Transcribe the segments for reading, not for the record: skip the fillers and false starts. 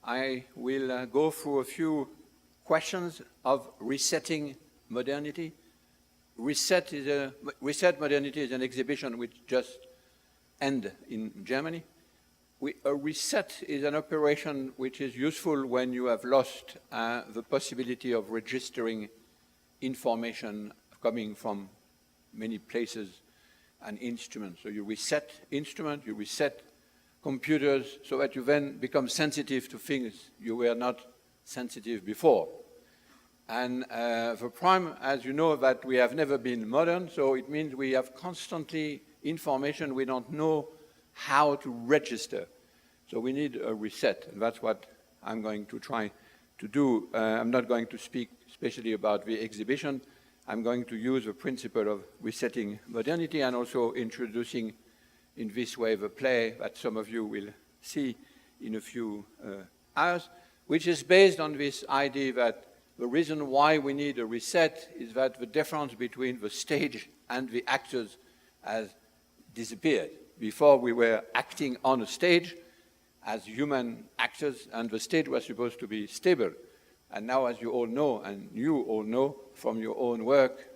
I will go through a few questions of resetting modernity. Reset Modernity is an exhibition which just ended in Germany. A reset is an operation which is useful when you have lost the possibility of registering information coming from many places and instruments. So you reset instruments, you reset computers, so that you then become sensitive to things you were not sensitive before. And the prime, as you know, that we have never been modern, so it means we have constantly information we don't know how to register. So we need a reset, and that's what I'm going to try to do. I'm not going to speak especially about the exhibition. I'm going to use the principle of resetting modernity and also introducing in this way the play that some of you will see in a few hours, which is based on this idea that the reason why we need a reset is that the difference between the stage and the actors has disappeared. Before we were acting on a stage as human actors, and the stage was supposed to be stable. And now, as you all know, and you all know from your own work,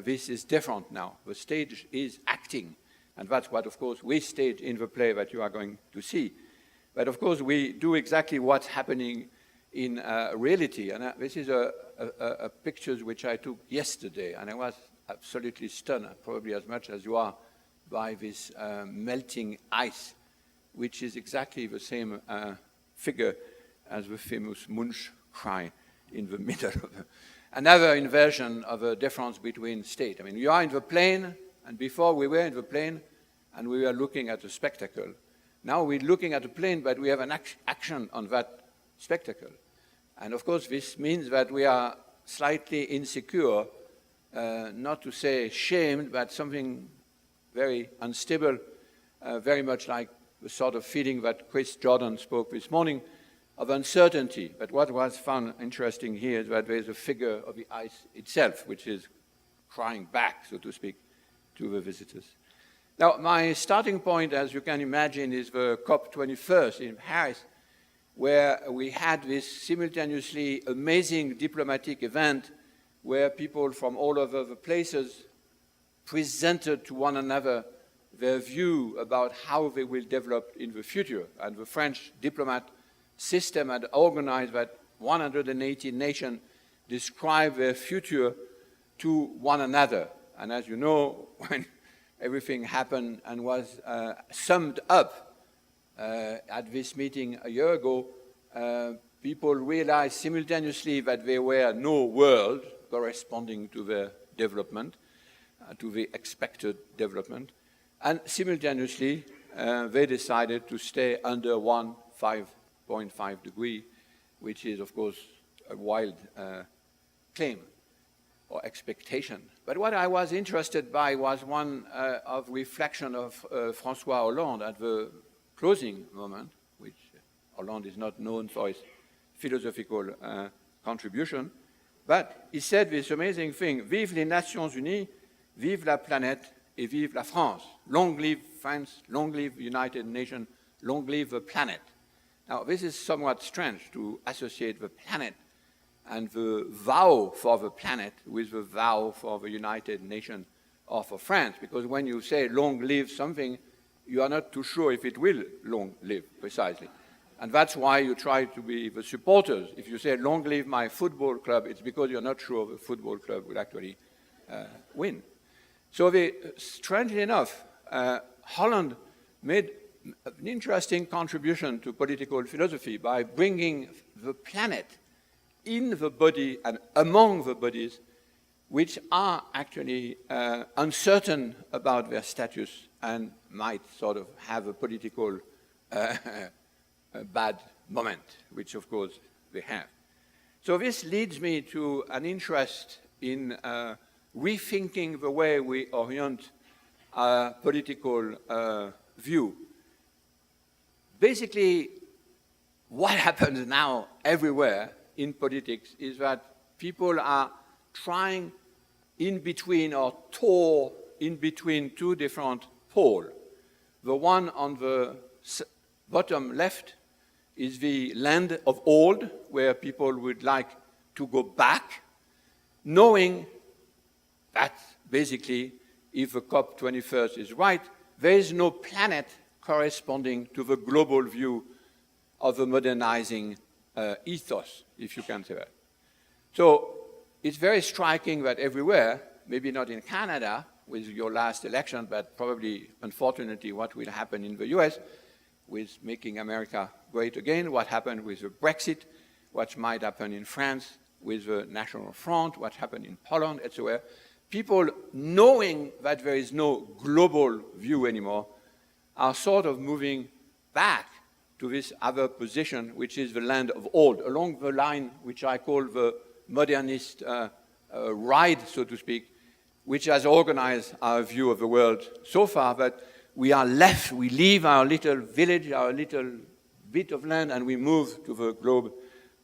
this is different now. The stage is acting. And that's what, of course, we stage in the play that you are going to see. But, of course, we do exactly what's happening in reality. And this is a pictures which I took yesterday, and I was absolutely stunned, probably as much as you are, by this melting ice, which is exactly the same figure as the famous Munch cry in the middle of another inversion of a difference between state. I mean, you are in the plane, and before we were in the plane, and we were looking at a spectacle. Now we're looking at a plane, but we have an action on that spectacle. And of course, this means that we are slightly insecure, not to say shamed, but something very unstable, very much like the sort of feeling that Chris Jordan spoke this morning of uncertainty. But what was found interesting here is that there is a figure of the ice itself, which is crying back, so to speak, to the visitors. Now, my starting point, as you can imagine, is the COP21 in Paris, where we had this simultaneously amazing diplomatic event where people from all over the places presented to one another their view about how they will develop in the future. And the French diplomat system had organized that 180 nations describe their future to one another. And as you know, when everything happened and was summed up at this meeting a year ago, people realized simultaneously that there were no world corresponding to their development, to the expected development. And simultaneously, they decided to stay under 5.5 degrees, which is, of course, a wild claim or expectation. But what I was interested by was one of reflection of François Hollande at the closing moment, which Hollande is not known for his philosophical contribution, but he said this amazing thing: "Vive les Nations Unies, vive la planète, et vive la France. Long live France, long live the United Nations, long live the planet." Now, this is somewhat strange to associate the planet and the vow for the planet with the vow for the United Nations or for France, because when you say long live something, you are not too sure if it will long live, precisely. And that's why you try to be the supporters. If you say long live my football club, it's because you're not sure the football club will actually win. So strangely enough, Hollande made an interesting contribution to political philosophy by bringing the planet in the body and among the bodies which are actually uncertain about their status and might sort of have a political bad moment, which of course they have. So this leads me to an interest in rethinking the way we orient our political view. Basically, what happens now everywhere in politics is that people are trying in between or tore in between two different poles. The one on the bottom left is the land of old, where people would like to go back, knowing that basically, if the COP21 is right, there is no planet corresponding to the global view of the modernizing ethos, if you can say that. So it's very striking that everywhere, maybe not in Canada with your last election, but probably, unfortunately, what will happen in the US with making America great again, what happened with the Brexit, what might happen in France with the National Front, what happened in Poland, etc. People knowing that there is no global view anymore are sort of moving back to this other position, which is the land of old, along the line which I call the modernist ride, so to speak, which has organized our view of the world so far that we are left, we leave our little village, our little bit of land, and we move to the globe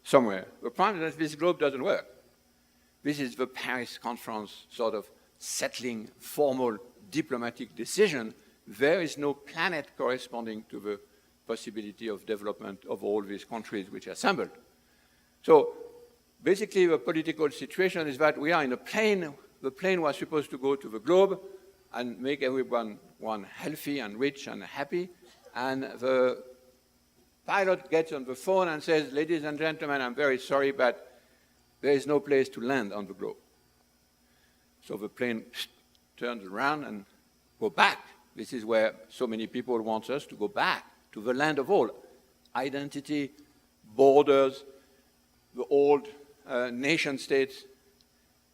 somewhere. The problem is that this globe doesn't work. This is the Paris conference sort of settling formal diplomatic decision. There is no planet corresponding to the possibility of development of all these countries which are assembled. So basically the political situation is that we are in a plane. The plane was supposed to go to the globe and make everyone healthy and rich and happy. And the pilot gets on the phone and says, ladies and gentlemen, I'm very sorry, but there is no place to land on the globe. So the plane turns around and goes back. This is where so many people want us to go back, to the land of all. Identity, borders, the old nation states.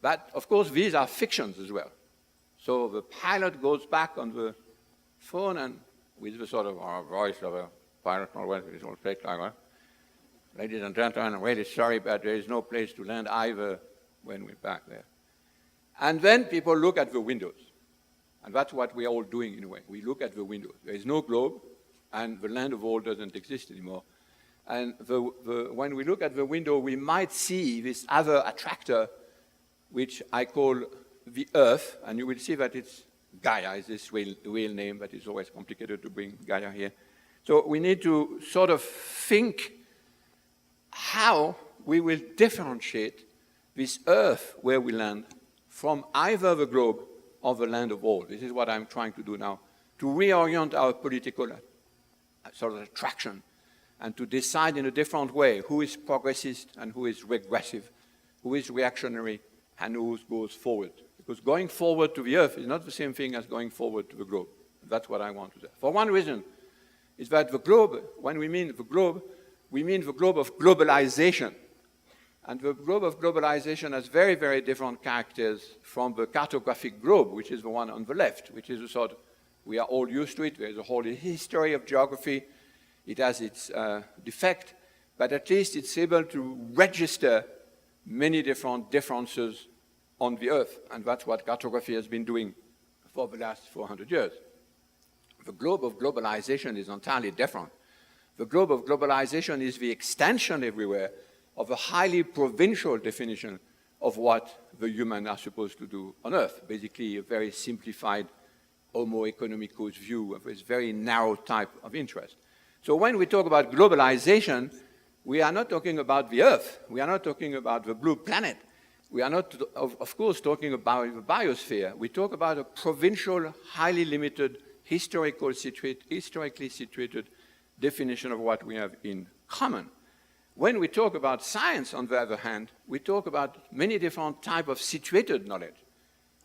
But, of course, these are fictions as well. So the pilot goes back on the phone and with the sort of voice of a pilot, ladies and gentlemen, I'm really sorry, but there is no place to land either when we're back there. And then people look at the windows. And that's what we're all doing in a way. We look at the windows. There is no globe, and the land of all doesn't exist anymore. And when we look at the window, we might see this other attractor, which I call the Earth, and you will see that it's Gaia is this real name, but it's always complicated to bring Gaia here. So we need to sort of think how we will differentiate this Earth where we land from either the globe or the land of all. This is what I'm trying to do now, to reorient our political sort of attraction and to decide in a different way who is progressist and who is regressive, who is reactionary and who goes forward. Because going forward to the Earth is not the same thing as going forward to the globe. That's what I want to say. For one reason, is that the globe, when we mean the globe of globalization. And the globe of globalization has very, very different characters from the cartographic globe, which is the one on the left, which is a sort of, we are all used to it. There's a whole history of geography. It has its defect, but at least it's able to register many different differences on the Earth, and that's what cartography has been doing for the last 400 years. The globe of globalization is entirely different. The globe of globalization is the extension everywhere of a highly provincial definition of what the humans are supposed to do on Earth, basically a very simplified homo economicus view of this very narrow type of interest. So when we talk about globalization, we are not talking about the Earth. We are not talking about the blue planet. We are not, of course, talking about the biosphere. We talk about a provincial, highly limited, historically situated definition of what we have in common. When we talk about science, on the other hand, we talk about many different types of situated knowledge.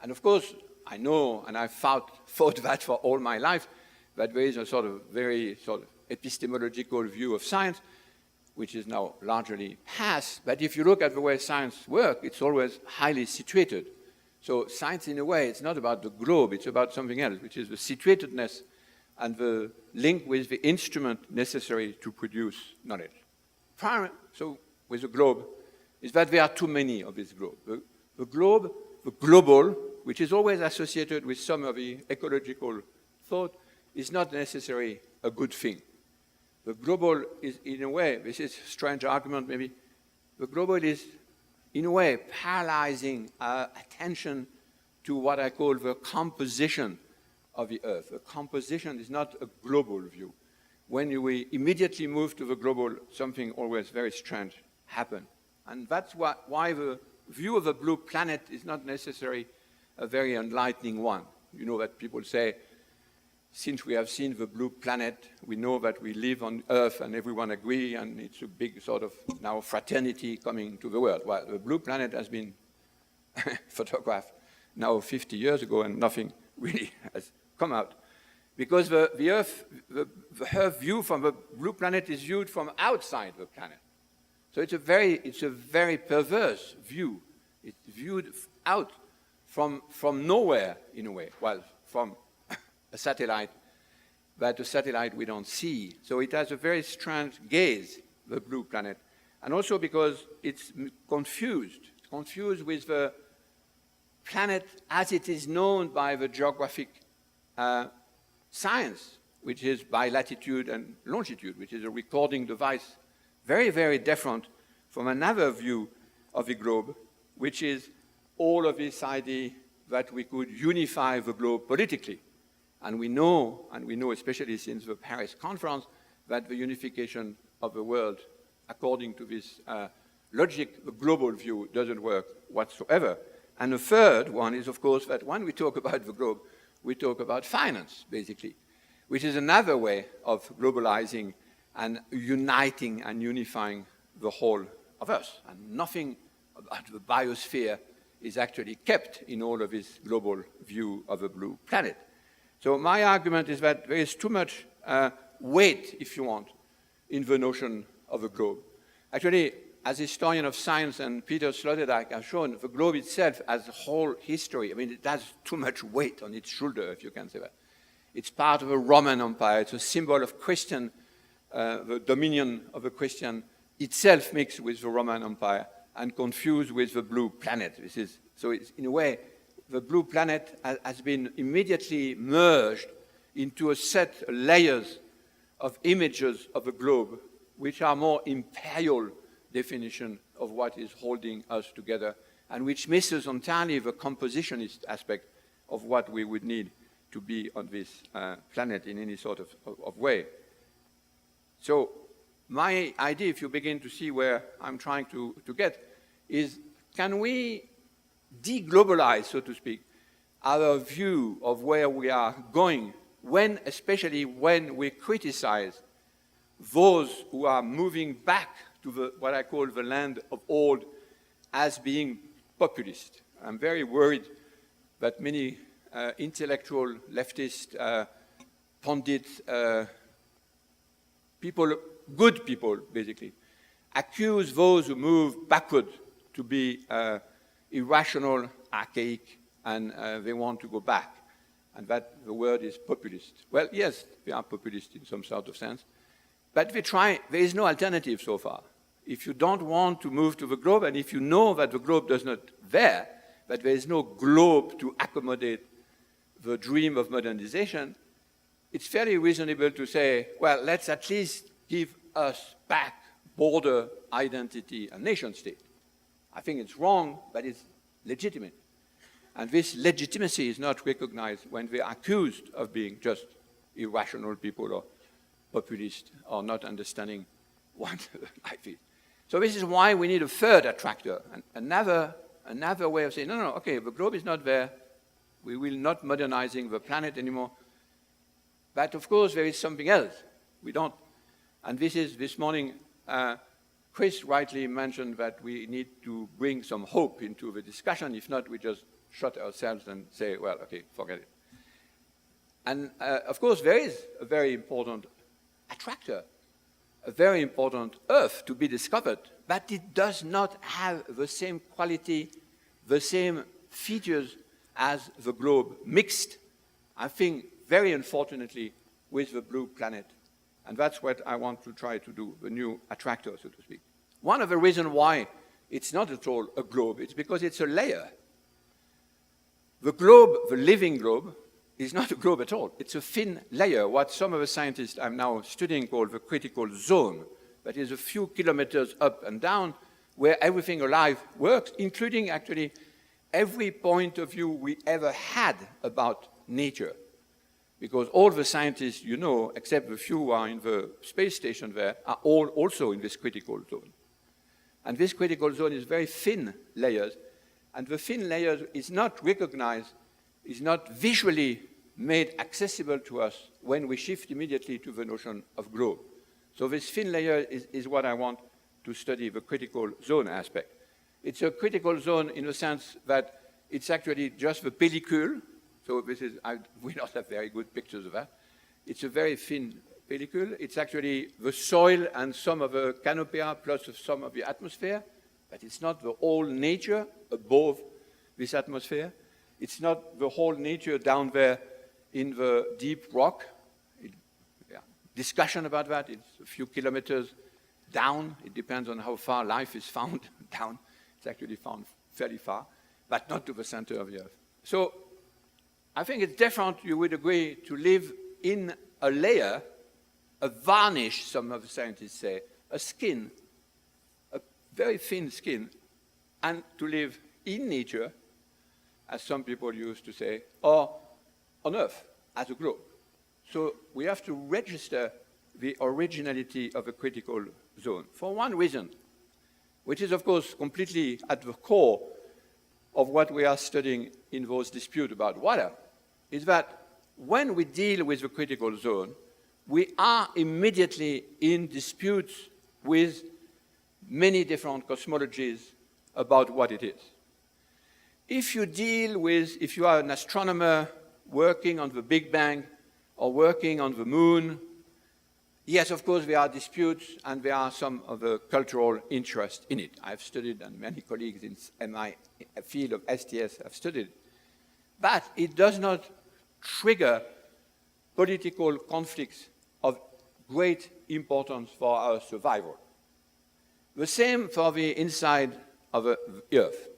And of course, I know, and I've thought that for all my life, that there is a sort of very sort of epistemological view of science, which is now largely past. But if you look at the way science works, it's always highly situated. So science, in a way, it's not about the globe, it's about something else, which is the situatedness and the link with the instrument necessary to produce knowledge. So with the globe, is that there are too many of this globe. The globe, the global, which is always associated with some of the ecological thought, is not necessarily a good thing. The global is, in a way, this is a strange argument maybe, the global is, in a way, paralyzing our attention to what I call the composition of the Earth. The composition is not a global view. when we immediately move to the global, something always very strange happens. And that's why the view of a blue planet is not necessarily a very enlightening one. You know that people say, since we have seen the blue planet, we know that we live on Earth and everyone agrees, and it's a big sort of now fraternity coming to the world. Well, the blue planet has been photographed now 50 years ago and nothing really has come out. Because the Earth view from the blue planet is viewed from outside the planet. So it's a very perverse view. It's viewed out from nowhere, in a way. Well, from a satellite, but a satellite we don't see. So it has a very strange gaze, the blue planet. And also because it's confused with the planet as it is known by the geographic science, which is by latitude and longitude, which is a recording device, very, very different from another view of the globe, which is all of this idea that we could unify the globe politically. And we know especially since the Paris conference, that the unification of the world, according to this logic, the global view doesn't work whatsoever. And the third one is, of course, that when we talk about the globe, we talk about finance, basically, which is another way of globalizing and uniting and unifying the whole of us. And nothing about the biosphere is actually kept in all of this global view of a blue planet. So my argument is that there is too much weight, if you want, in the notion of a globe. Actually, as historian of science and Peter Sloterdijk have shown, the globe itself has a whole history. I mean, it has too much weight on its shoulder, if you can say that. It's part of a Roman Empire. It's a symbol of Christian, the dominion of a Christian itself mixed with the Roman Empire and confused with the blue planet. So it's, in a way, the blue planet has been immediately merged into a set of layers of images of a globe, which are more imperial definition of what is holding us together, and which misses entirely the compositionist aspect of what we would need to be on this planet in any sort of way. So my idea, if you begin to see where I'm trying to get, is can we deglobalize, so to speak, our view of where we are going, especially when we criticize those who are moving back to what I call the land of old as being populist. I'm very worried that many intellectual, leftist, pundits, people, good people, basically, accuse those who move backward to be irrational, archaic, and they want to go back, and that the word is populist. Well, yes, they are populist in some sort of sense, but there is no alternative so far. If you don't want to move to the globe, and if you know that the globe does not that there is no globe to accommodate the dream of modernization, it's fairly reasonable to say, well, let's at least give us back border identity and nation state. I think it's wrong, but it's legitimate. And this legitimacy is not recognized when we are accused of being just irrational people or populist or not understanding what life is. So this is why we need a third attractor, another way of saying, no, okay, the globe is not there. We will not modernizing the planet anymore. But of course, there is something else. We don't. And this morning, Chris rightly mentioned that we need to bring some hope into the discussion. If not, we just shut ourselves and say, well, okay, forget it. And of course, there is a very important attractor, a very important Earth to be discovered, but it does not have the same quality, the same features as the globe, mixed, I think, very unfortunately, with the blue planet. And that's what I want to try to do, the new attractor, so to speak. One of the reasons why it's not at all a globe, it's because it's a layer. The globe, the living globe, is not a globe at all. It's a thin layer, what some of the scientists I'm now studying call the critical zone, that is a few kilometers up and down, where everything alive works, including actually every point of view we ever had about nature. because all the scientists you know, except the few who are in the space station there, are all also in this critical zone. And this critical zone is very thin layers, and the thin layer is not recognized, is not visually made accessible to us when we shift immediately to the notion of globe. So this thin layer is what I want to study, the critical zone aspect. It's a critical zone in the sense that it's actually just the pellicule. So this is, we don't have very good pictures of that. It's a very thin pellicule. It's actually the soil and some of the canopia plus some of the atmosphere, but it's not the whole nature above this atmosphere. It's not the whole nature down there in the deep rock. Discussion about that. It's a few kilometers down. It depends on how far life is found down. It's actually found fairly far, but not to the center of the Earth. So I think it's different, you would agree, to live in a layer, a varnish, some of the scientists say, a skin, a very thin skin, and to live in nature, as some people used to say, or on Earth, as a globe. So we have to register the originality of a critical zone for one reason, which is, of course, completely at the core of what we are studying in those disputes about water, is that when we deal with the critical zone, we are immediately in disputes with many different cosmologies about what it is. If you are an astronomer working on the Big Bang or working on the moon, yes, of course, there are disputes and there are some of the cultural interest in it. I've studied, and many colleagues in my field of STS have studied. But it does not trigger political conflicts of great importance for our survival. The same for the inside of the Earth.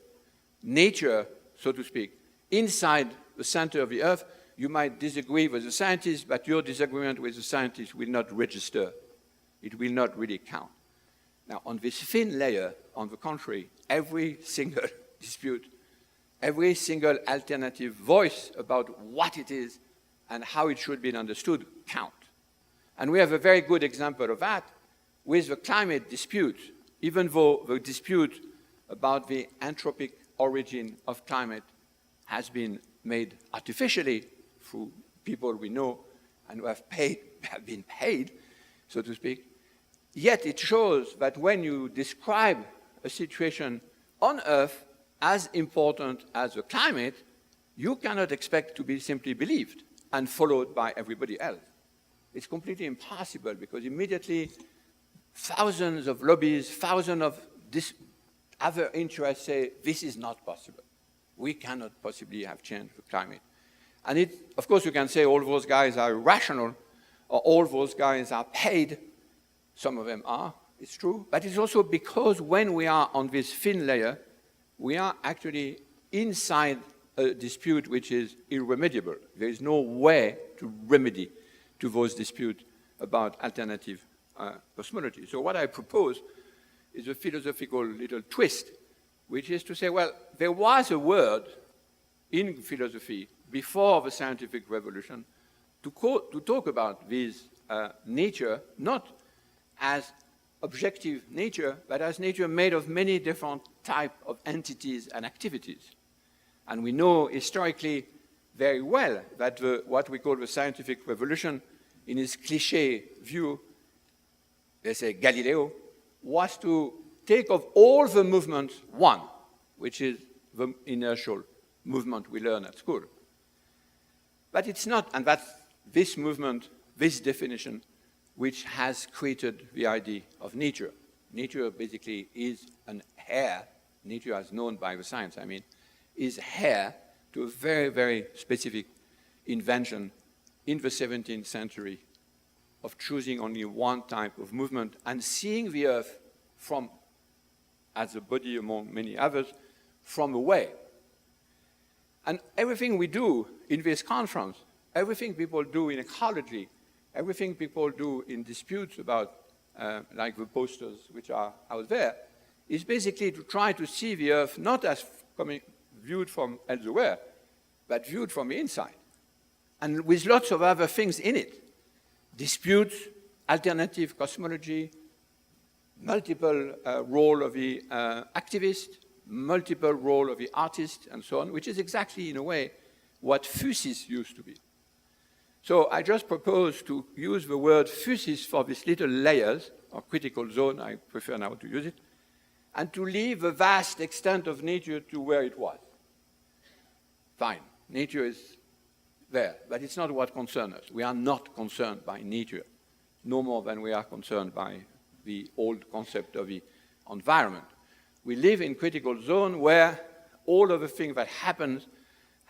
Nature, so to speak, inside the center of the Earth, you might disagree with the scientists, but your disagreement with the scientists will not register. It will not really count. Now, on this thin layer, on the contrary, every single dispute, every single alternative voice about what it is and how it should be understood count. And we have a very good example of that with the climate dispute, even though the dispute about the anthropic origin of climate has been made artificially through people we know and who have been paid, so to speak. Yet it shows that when you describe a situation on Earth as important as the climate, you cannot expect to be simply believed and followed by everybody else. It's completely impossible because immediately thousands of lobbies, thousands of other interests say, this is not possible. We cannot possibly have changed the climate. And of course, you can say all those guys are irrational, or all those guys are paid. Some of them are, it's true. But it's also because when we are on this thin layer, we are actually inside a dispute which is irremediable. There is no way to remedy to those disputes about alternative cosmology. So what I propose is a philosophical little twist, which is to say, well, there was a word in philosophy before the scientific revolution to talk about this nature, not as objective nature, but as nature made of many different types of entities and activities. And we know historically very well that what we call the scientific revolution, in his cliché view, they say Galileo, was to take of all the movements one, which is the inertial movement we learn at school. But it's not, and that's this movement, this definition, which has created the idea of nature. Nature basically is an heir, nature as known by the science, I mean, is heir to a very, very specific invention in the 17th century of choosing only one type of movement and seeing the Earth from, as a body among many others, from away. And everything we do in this conference, everything people do in ecology, everything people do in disputes about, like the posters which are out there, is basically to try to see the Earth not as viewed from elsewhere, but viewed from the inside. and with lots of other things in it. Disputes, alternative cosmology, multiple role of the activist, multiple role of the artist, and so on, which is exactly, in a way, what physis used to be. So I just propose to use the word physis for these little layers, or critical zone, I prefer now to use it, and to leave the vast extent of nature to where it was. Fine, nature is there, but it's not what concerns us. We are not concerned by nature, no more than we are concerned by the old concept of the environment. We live in critical zone where all of the things that happens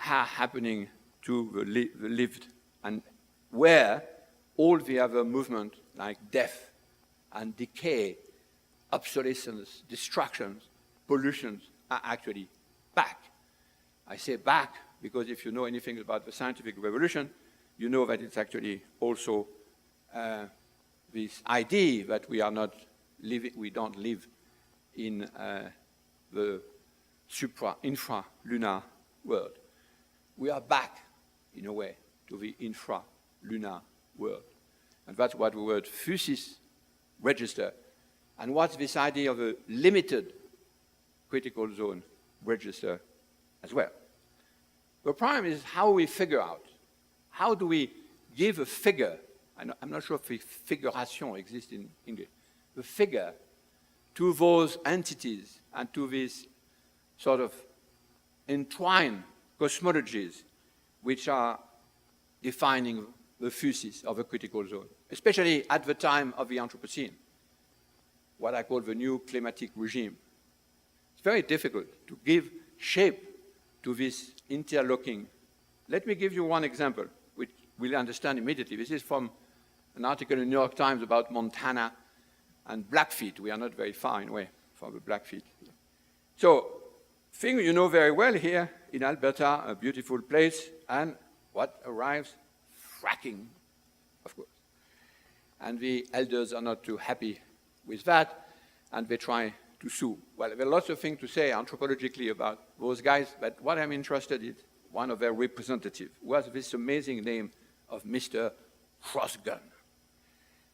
are happening to the lived, and where all the other movements like death and decay, obsolescence, destructions, pollutions are actually back. I say back because if you know anything about the scientific revolution, you know that it's actually also this idea that we are not living, we don't live in the infra-lunar world. We are back, in a way, to the infra-lunar world. And that's what the word physis register. And what's this idea of a limited critical zone register as well. The problem is how we figure out. How do we give a figure? I'm not sure if the figuration exists in English. The figure to those entities and to these sort of entwined cosmologies which are defining the physis of a critical zone, especially at the time of the Anthropocene, what I call the new climatic regime. It's very difficult to give shape to this interlocking. Let me give you one example, which we'll understand immediately. This is from an article in the New York Times about Montana and Blackfeet. We are not very far away from the Blackfeet. So, thing you know very well here in Alberta, a beautiful place, and what arrives? Fracking, of course. And the elders are not too happy with that, and they try to sue. Well, there are lots of things to say anthropologically about those guys, but what I'm interested in, one of their representatives, was this amazing name of Mr. Crossgun.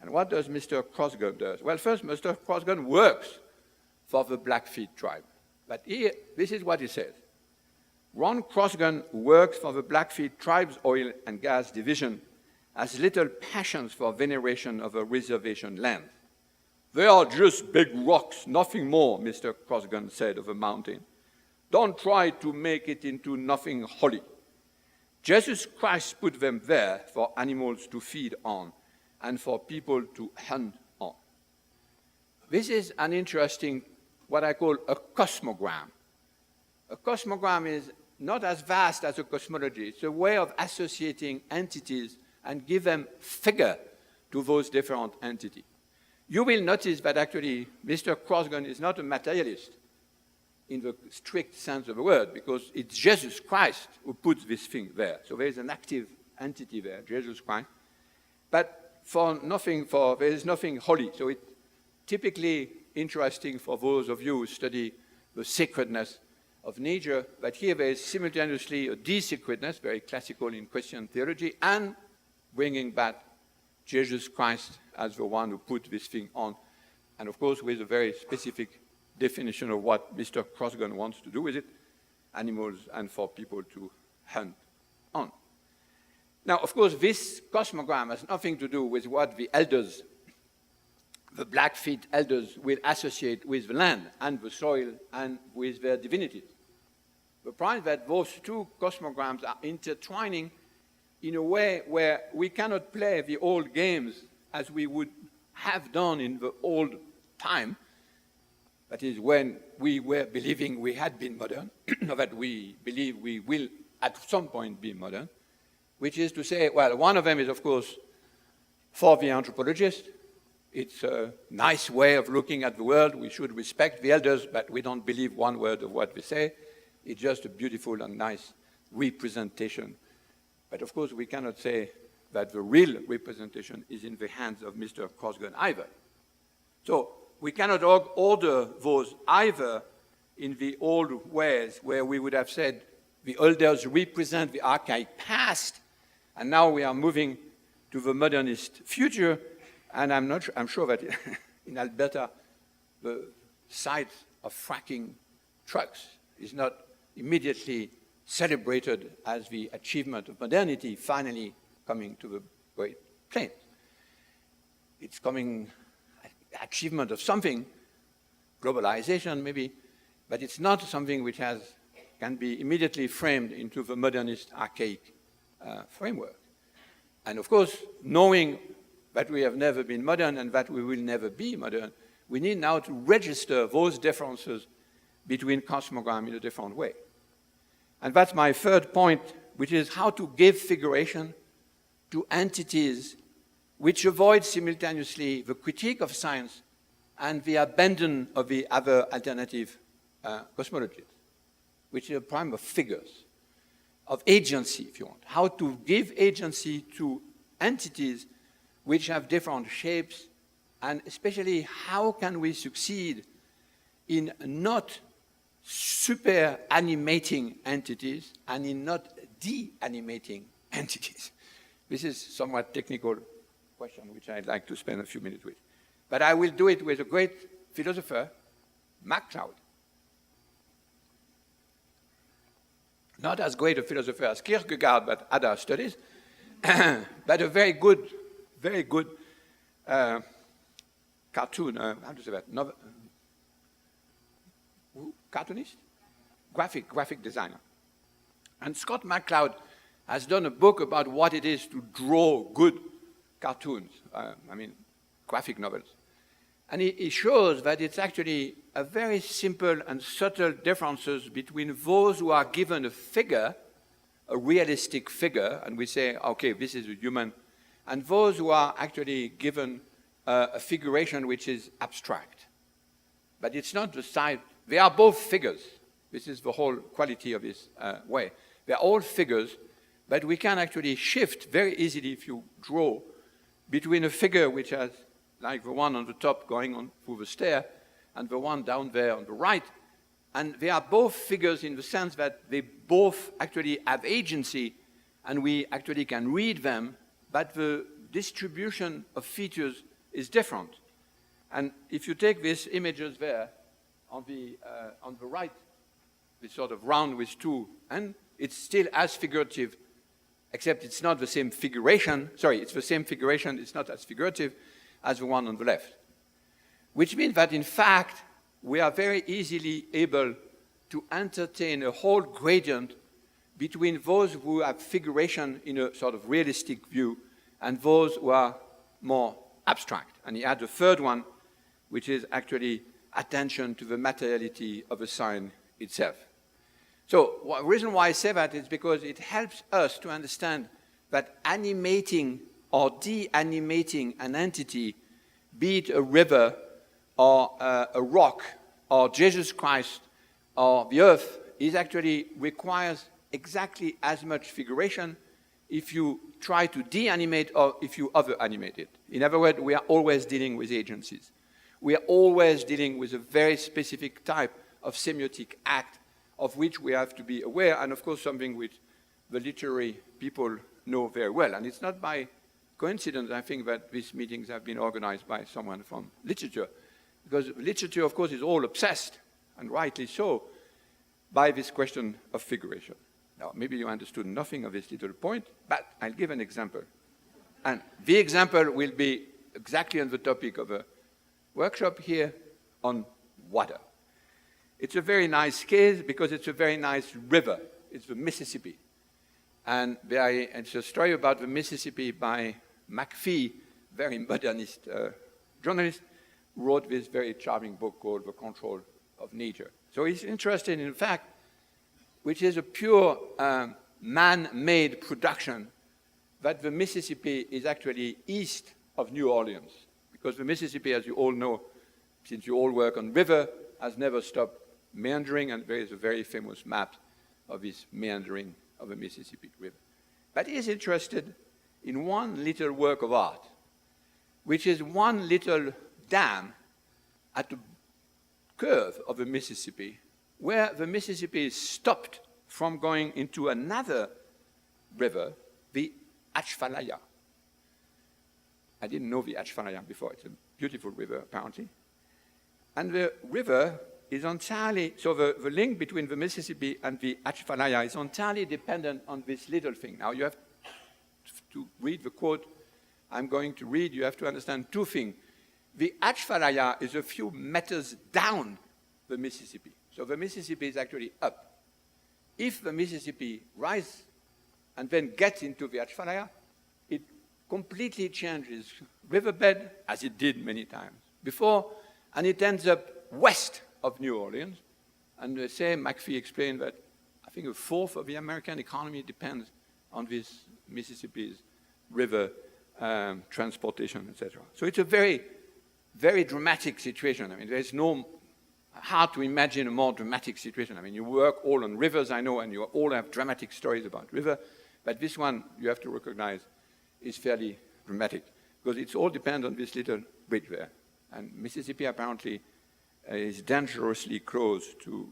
And what does Mr. Crossgun do? Well, first, Mr. Crossgun works for the Blackfeet tribe. But here, this is what he says. Ron Crossgun works for the Blackfeet tribe's oil and gas division, has little passions for veneration of a reservation land. They are just big rocks, nothing more, Mr. Crossgun said of a mountain. Don't try to make it into nothing holy. Jesus Christ put them there for animals to feed on and for people to hunt on. This is an interesting, what I call a cosmogram. A cosmogram is not as vast as a cosmology. It's a way of associating entities and give them figure to those different entities. You will notice that actually Mr. Crossgun is not a materialist in the strict sense of the word, because it's Jesus Christ who puts this thing there. So there is an active entity there, Jesus Christ. But there is nothing holy. So it's typically interesting for those of you who study the sacredness of nature, but here there is simultaneously a de-sacredness, very classical in Christian theology, and bringing back Jesus Christ as the one who put this thing on, and of course with a very specific definition of what Mr. Crossgun wants to do with it, animals and for people to hunt on. Now, of course, this cosmogram has nothing to do with what the elders, the Blackfeet elders, will associate with the land and the soil and with their divinities. The point is that those two cosmograms are intertwining in a way where we cannot play the old games as we would have done in the old time. That is when we were believing we had been modern, that we believe we will at some point be modern, which is to say, well, one of them is, of course, for the anthropologist. It's a nice way of looking at the world. We should respect the elders, but we don't believe one word of what they say. It's just a beautiful and nice representation. But of course, we cannot say that the real representation is in the hands of Mr. Crossgun either. So we cannot order those either in the old ways where we would have said the elders represent the archaic past And now we are moving to the modernist future, and I'm sure that in Alberta, the sight of fracking trucks is not immediately celebrated as the achievement of modernity finally coming to the Great Plains. It's coming, achievement of something, globalization maybe, but it's not something which can be immediately framed into the modernist archaic framework. And of course, knowing that we have never been modern and that we will never be modern, we need now to register those differences between cosmograms in a different way. And that's my third point, which is how to give figuration to entities which avoid simultaneously the critique of science and the abandon of the other alternative cosmologies, which is a prime of figures, of agency, if you want. How to give agency to entities which have different shapes, and especially how can we succeed in not super animating entities and in not de-animating entities. This is somewhat technical question which I'd like to spend a few minutes with. But I will do it with a great philosopher, MacLeod. Not as great a philosopher as Kierkegaard, but other studies, but a very good cartoon, how to say that, cartoonist? Graphic designer. And Scott MacLeod has done a book about what it is to draw good cartoons, graphic novels. And he shows that it's actually a very simple and subtle differences between those who are given a figure, a realistic figure, and we say, okay, this is a human, and those who are actually given a figuration which is abstract. But it's not the side, they are both figures. This is the whole quality of this way. They're all figures, but we can actually shift very easily if you draw between a figure which has, like the one on the top going on through the stair, and the one down there on the right. And they are both figures in the sense that they both actually have agency, and we actually can read them, but the distribution of features is different. And if you take these images there on the right, this sort of round with two, and it's still as figurative, except it's not the same figuration. Sorry, it's the same figuration, it's not as figurative as the one on the left. Which means that, in fact, we are very easily able to entertain a whole gradient between those who have figuration in a sort of realistic view and those who are more abstract. And he had the third one, which is actually attention to the materiality of the sign itself. So the reason why I say that is because it helps us to understand that animating or de-animating an entity, be it a river or a rock or Jesus Christ or the earth, is actually requires exactly as much figuration if you try to de-animate or if you over-animate it. In other words, we are always dealing with agencies. We are always dealing with a very specific type of semiotic act of which we have to be aware, and of course something which the literary people know very well. And it's not by coincidence, I think, that these meetings have been organized by someone from literature, because literature, of course, is all obsessed, and rightly so, by this question of figuration. Now, maybe you understood nothing of this little point, but I'll give an example. And the example will be exactly on the topic of a workshop here on water. It's a very nice case because it's a very nice river. It's the Mississippi. And it's a story about the Mississippi by McPhee, very modernist journalist, who wrote this very charming book called The Control of Nature. So he's interested in the fact, which is a pure man-made production, that the Mississippi is actually east of New Orleans. Because the Mississippi, as you all know, since you all work on river, has never stopped meandering, and there is a very famous map of this meandering of the Mississippi River. But he is interested in one little work of art, which is one little dam at the curve of the Mississippi, where the Mississippi is stopped from going into another river, the Atchafalaya. I didn't know the Atchafalaya before. It's a beautiful river, apparently. And the river is entirely, so the link between the Mississippi and the Atchafalaya is entirely dependent on this little thing. Now, you have to read the quote I'm going to read. You have to understand two things. The Atchafalaya is a few meters down the Mississippi. So the Mississippi is actually up. If the Mississippi rises and then gets into the Atchafalaya, it completely changes riverbed, as it did many times before, and it ends up west of New Orleans. And the same McPhee explained that I think a fourth of the American economy depends on this Mississippi's river transportation, etc. So it's a very, very dramatic situation. I mean, there's no hard to imagine a more dramatic situation. I mean, you work all on rivers, I know, and you all have dramatic stories about river, but this one, you have to recognize, is fairly dramatic, because it's all depends on this little bridge there. And Mississippi apparently is dangerously close to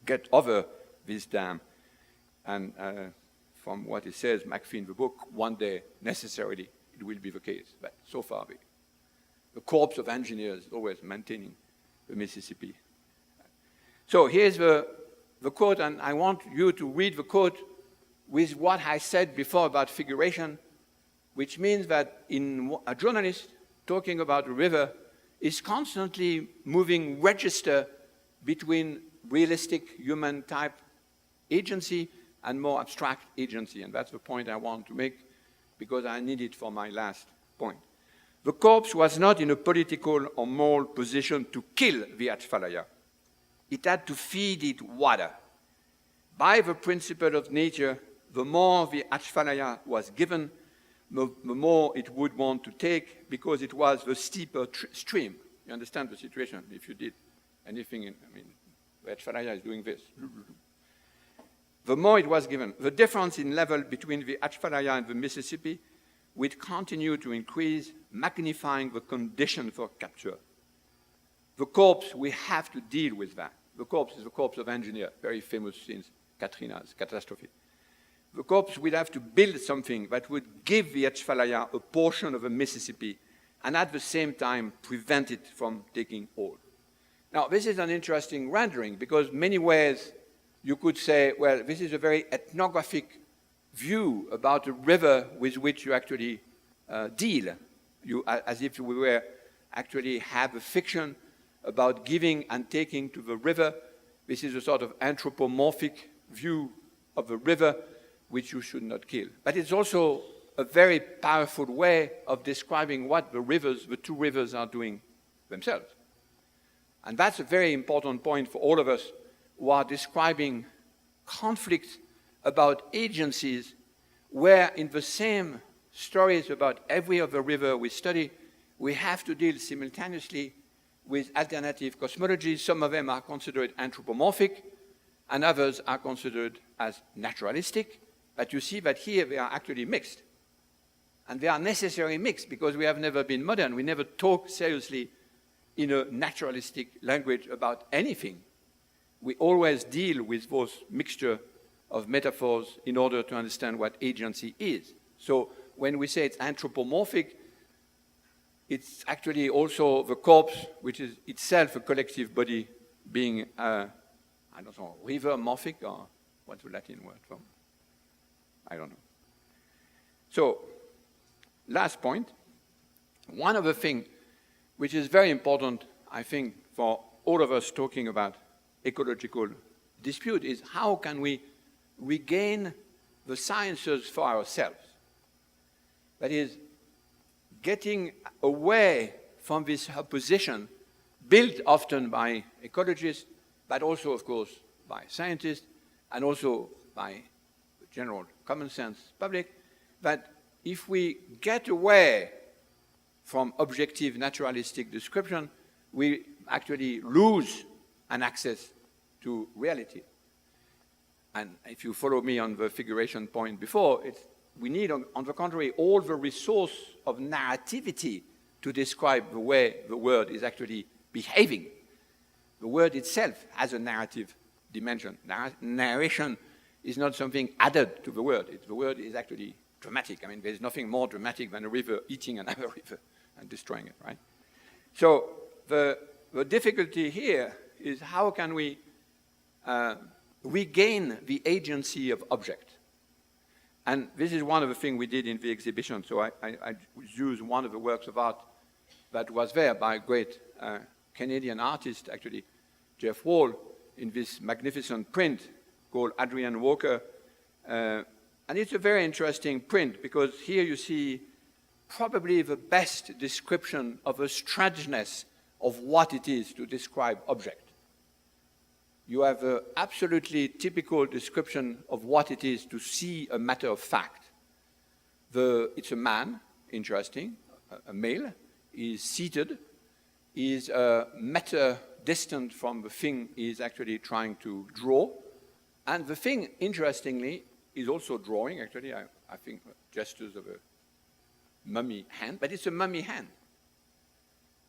get over this dam. And from what it says, McPhee in the book, one day, necessarily, it will be the case. But so far, the corps of engineers is always maintaining the Mississippi. So here's the quote, and I want you to read the quote with what I said before about figuration, which means that a journalist talking about a river is constantly moving register between realistic human type agency and more abstract agency. And that's the point I want to make, because I need it for my last point. The corps was not in a political or moral position to kill the Atchafalaya. It had to feed it water. By the principle of nature, the more the Atchafalaya was given, the more it would want to take, because it was the steeper stream. You understand the situation if you did anything I mean, the Atchafalaya is doing this. The more it was given. The difference in level between the Atchafalaya and the Mississippi would continue to increase, magnifying the condition for capture. The corps, we have to deal with that. The corps is the corps of engineers, very famous since Katrina's catastrophe. The corps would have to build something that would give the Atchafalaya a portion of the Mississippi and at the same time prevent it from taking hold. Now, this is an interesting rendering, because many ways you could say, well, this is a very ethnographic view about a river with which you actually deal, as if we were actually have a fiction about giving and taking to the river. This is a sort of anthropomorphic view of the river, which you should not kill. But it's also a very powerful way of describing what the two rivers are doing themselves. And that's a very important point for all of us who are describing conflicts about agencies, where in the same stories about every other river we study, we have to deal simultaneously with alternative cosmologies. Some of them are considered anthropomorphic, and others are considered as naturalistic. But you see that here they are actually mixed. And they are necessarily mixed, because we have never been modern. We never talk seriously in a naturalistic language about anything. We always deal with those mixture of metaphors in order to understand what agency is. So when we say it's anthropomorphic, it's actually also the corpse, which is itself a collective body, being, I don't know, river-morphic, or what's the Latin word from? I don't know. So, last point. One of the things which is very important, I think, for all of us talking about ecological dispute is how can we regain the sciences for ourselves? That is, getting away from this opposition built often by ecologists, but also, of course, by scientists, and also by the general common sense public, that if we get away from objective naturalistic description, we actually lose an access to reality. And if you follow me on the figuration point before, we need, on the contrary, all the resource of narrativity to describe the way the world is actually behaving. The word itself has a narrative dimension. Narration is not something added to the word. The word is actually dramatic. I mean, there's nothing more dramatic than a river eating another river and destroying it, right? So the difficulty here is how can we regain the agency of object? And this is one of the things we did in the exhibition. So I used one of the works of art that was there by a great Canadian artist, actually, Jeff Wall, in this magnificent print called Adrian Walker. And it's a very interesting print because here you see probably the best description of the strangeness of what it is to describe object. You have an absolutely typical description of what it is to see a matter of fact. It's a man, interesting, a male, is seated, is a meter distant from the thing he is actually trying to draw. And the thing, interestingly, is also drawing, actually, I think, gestures of a mummy hand, but it's a mummy hand,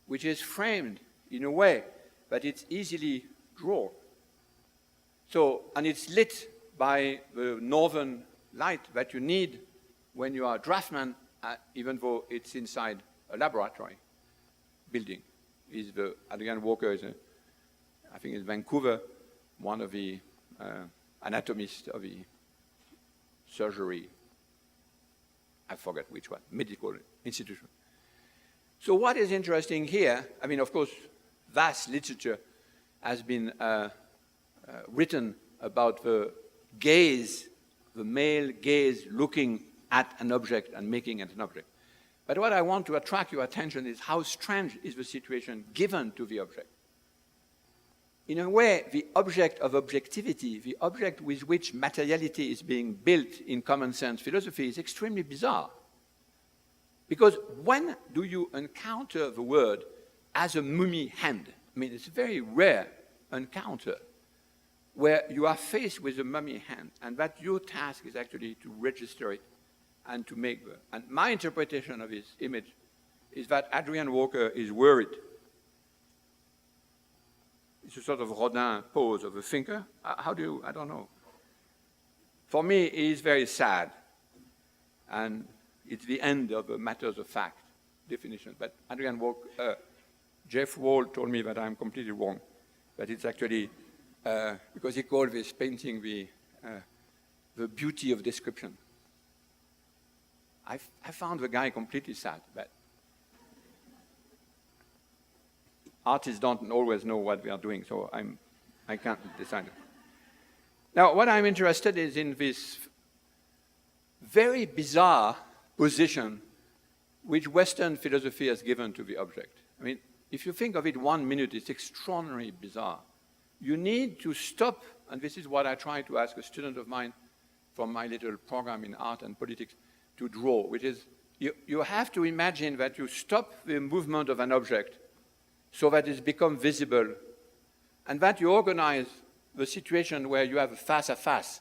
which is framed in a way that it's easily drawn. So, and it's lit by the northern light that you need when you are a draftsman, even though it's inside a laboratory building. Adrian Walker is, I think, in Vancouver, one of the anatomists of the surgery, I forget which one, medical institution. So what is interesting here, I mean, of course, vast literature has been written about the gaze, the male gaze looking at an object and making it an object. But what I want to attract your attention is how strange is the situation given to the object. In a way, the object of objectivity, the object with which materiality is being built in common sense philosophy is extremely bizarre. Because when do you encounter the word as a mummy hand? I mean, it's a very rare encounter where you are faced with a mummy hand and that your task is actually to register it and to make the... And my interpretation of this image is that Adrian Walker is worried. It's a sort of Rodin pose of a thinker. I don't know. For me, he is very sad. And it's the end of the matters of fact definition. But Adrian Walker, Jeff Wall told me that I'm completely wrong. That it's actually, because he called this painting the beauty of description. I found the guy completely sad, but artists don't always know what they are doing, so I can't decide. Now, what I'm interested is in this very bizarre position which Western philosophy has given to the object. I mean, if you think of it 1 minute, it's extraordinarily bizarre. You need to stop, and this is what I try to ask a student of mine from my little program in art and politics to draw, which is you have to imagine that you stop the movement of an object so that it's become visible, and that you organize the situation where you have a face-à-face,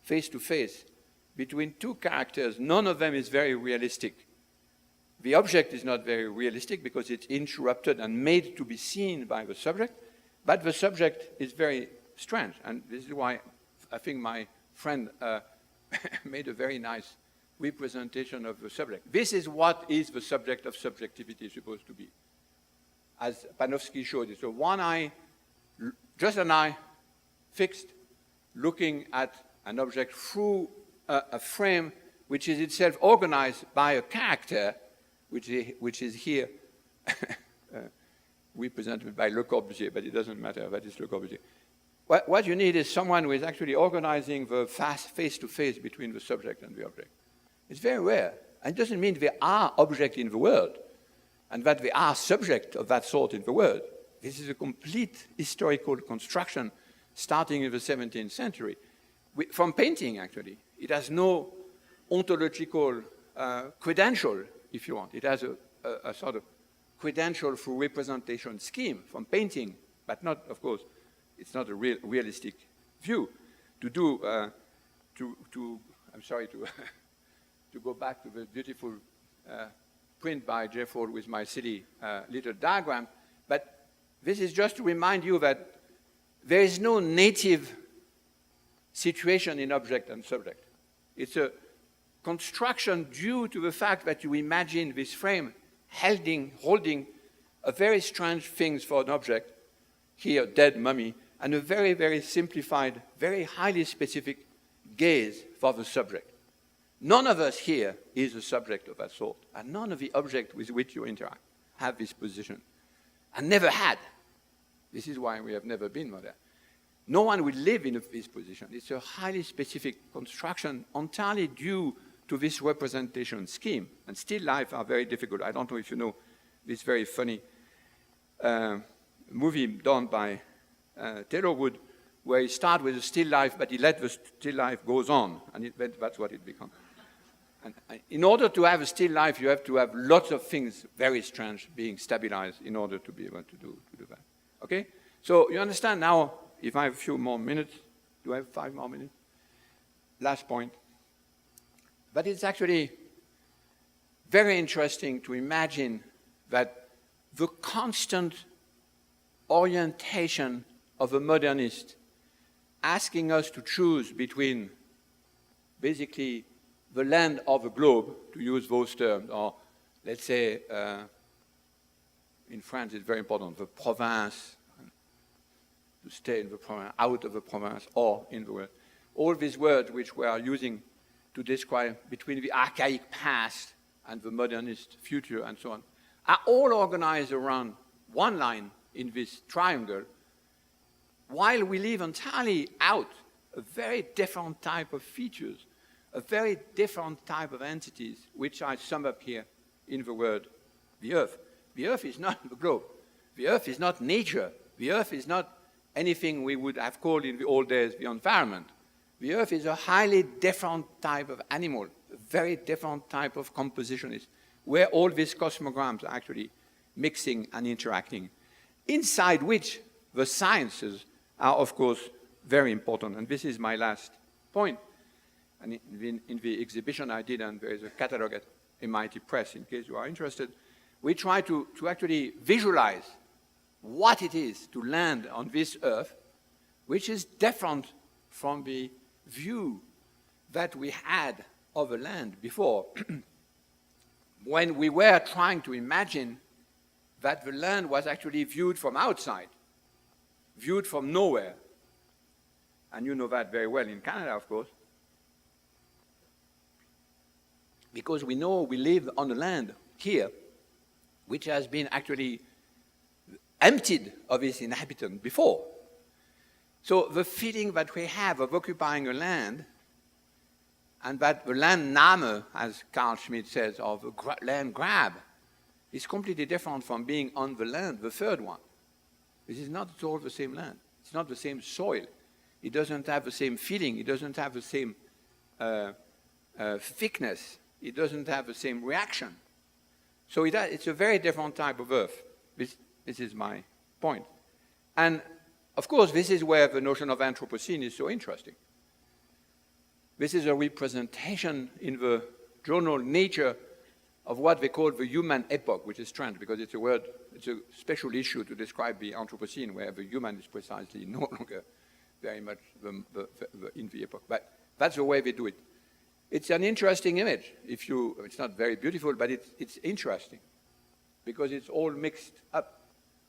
face-to-face, between two characters. None of them is very realistic. The object is not very realistic because it's interrupted and made to be seen by the subject, but the subject is very strange, and this is why I think my friend made a very nice representation of the subject. This is what is the subject of subjectivity supposed to be. As Panofsky showed it. So one eye, just an eye, fixed, looking at an object through a frame which is itself organized by a character, which is here represented by Le Corbusier, but it doesn't matter, that is Le Corbusier. What you need is someone who is actually organizing the face-to-face between the subject and the object. It's very rare. And it doesn't mean there are objects in the world and that there are subjects of that sort in the world. This is a complete historical construction starting in the 17th century. From painting, actually. It has no ontological credential, if you want. It has a sort of credential for representation scheme from painting, but not, of course, it's not a realistic view. I'm sorry to to go back to the beautiful print by Jeff Wall with my silly little diagram, but this is just to remind you that there is no native situation in object and subject. It's a construction due to the fact that you imagine this frame holding a very strange things for an object, here, dead mummy, and a very, very simplified, very highly specific gaze for the subject. None of us here is a subject of that sort, and none of the objects with which you interact have this position, and never had. This is why we have never been modern. No one will live in this position. It's a highly specific construction entirely due to this representation scheme. And still life are very difficult. I don't know if you know this very funny movie done by Taylor Wood, where he starts with a still life, but he let the still life goes on, and that's what it becomes. And in order to have a still life, you have to have lots of things very strange being stabilized in order to be able to do that. Okay? So you understand now, if I have a few more minutes, do I have 5 more minutes? Last point. But it's actually very interesting to imagine that the constant orientation of a modernist asking us to choose between basically the land or the globe, to use those terms, or let's say in France it's very important, the province, to stay in the province, out of the province, or in the world. All these words which we are using to describe between the archaic past and the modernist future and so on, are all organized around one line in this triangle, while we leave entirely out a very different type of features, a very different type of entities, which I sum up here in the word the Earth. The Earth is not the globe. The Earth is not nature. The Earth is not anything we would have called in the old days the environment. The Earth is a highly different type of animal, a very different type of compositionist, where all these cosmograms are actually mixing and interacting, inside which the sciences are, of course, very important. And this is my last point. And in the exhibition I did, and there is a catalog at MIT Press, in case you are interested, we try to actually visualize what it is to land on this Earth, which is different from the view that we had of the land before, when we were trying to imagine that the land was actually viewed from outside, viewed from nowhere. And you know that very well in Canada, of course, because we know we live on a land here which has been actually emptied of its inhabitant before. So the feeling that we have of occupying a land, and that the Landnahme, as Carl Schmitt says, of a land grab, is completely different from being on the land, the third one. This is not at all the same land. It's not the same soil. It doesn't have the same feeling. It doesn't have the same thickness. It doesn't have the same reaction. So it's a very different type of Earth. This is my point. And of course, this is where the notion of Anthropocene is so interesting. This is a representation in the journal Nature of what they call the human epoch, which is strange because it's a word, it's a special issue to describe the Anthropocene, where the human is precisely no longer very much in the epoch. But that's the way they do it. It's an interesting image. It's not very beautiful, but it's interesting because it's all mixed up,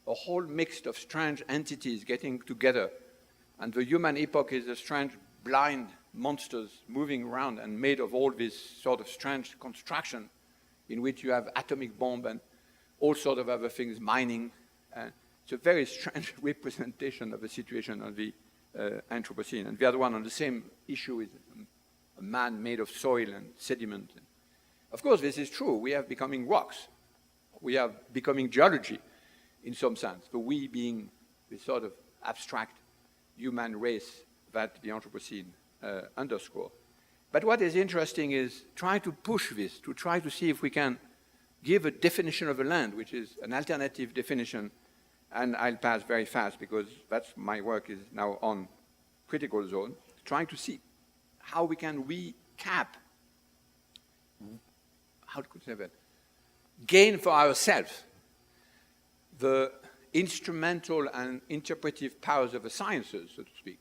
a whole mix of strange entities getting together. And the human epoch is a strange blind monsters moving around and made of all this sort of strange construction in which you have atomic bomb and all sorts of other things, mining. It's a very strange representation of the situation of the Anthropocene. And the other one on the same issue is a man made of soil and sediment. Of course, this is true. We are becoming rocks. We are becoming geology in some sense, but we being the sort of abstract human race that the Anthropocene underscore. But what is interesting is try to push this, to try to see if we can give a definition of a land, which is an alternative definition, and I'll pass very fast because that's my work is now on critical zone, trying to see how we can recap, how could I say that, gain for ourselves the instrumental and interpretive powers of the sciences, so to speak,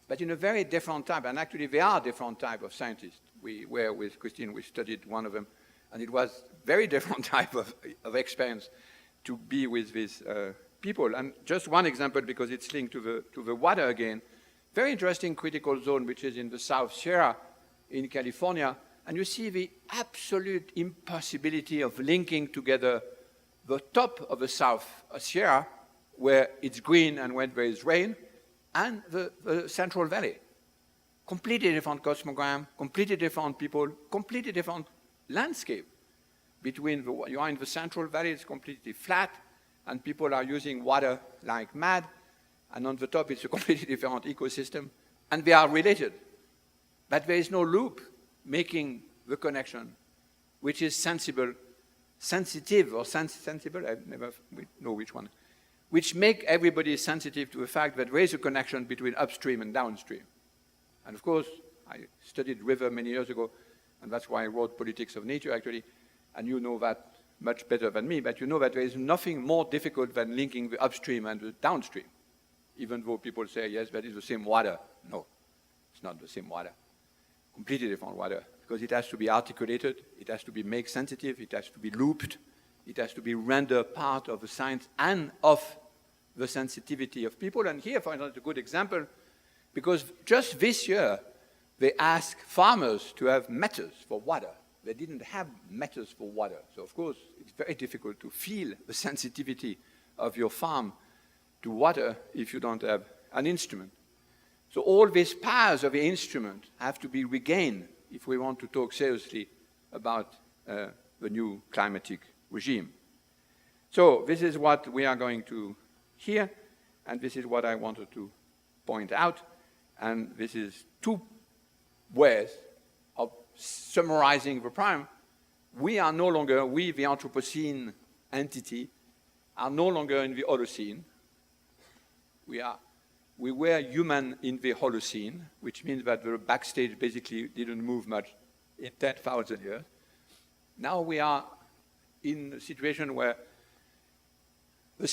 but in a very different type, and actually they are different type of scientists. We were with Christine, we studied one of them, and it was very different type of experience to be with these people. And just one example, because it's linked to the water again, very interesting critical zone, which is in the South Sierra in California, and you see the absolute impossibility of linking together the top of the South Sierra, where it's green and when there is rain, and the Central Valley. Completely different cosmogram, completely different people, completely different landscape. You are in the Central Valley, it's completely flat, and people are using water like mad, and on the top it's a completely different ecosystem, and they are related. But there is no loop making the connection, which is sensitive, or sensible, I never know which one, which make everybody sensitive to the fact that there is a connection between upstream and downstream. And of course, I studied river many years ago, and that's why I wrote Politics of Nature, actually, and you know that much better than me, but you know that there is nothing more difficult than linking the upstream and the downstream, even though people say, yes, that is the same water. No, it's not the same water. Completely different water, because it has to be articulated, it has to be make sensitive, it has to be looped, it has to be rendered part of the science and of the sensitivity of people. And here, for instance, a good example, because just this year, they asked farmers to have meters for water. They didn't have meters for water. So of course, it's very difficult to feel the sensitivity of your farm to water if you don't have an instrument. So all these powers of the instrument have to be regained if we want to talk seriously about the new climatic regime. So this is what we are going to hear, and this is what I wanted to point out. And this is two ways of summarizing the problem. We are no longer, we, the Anthropocene entity, are no longer in the Holocene. We were human in the Holocene, which means that the backstage basically didn't move much in 10,000 years. Now we are in a situation where the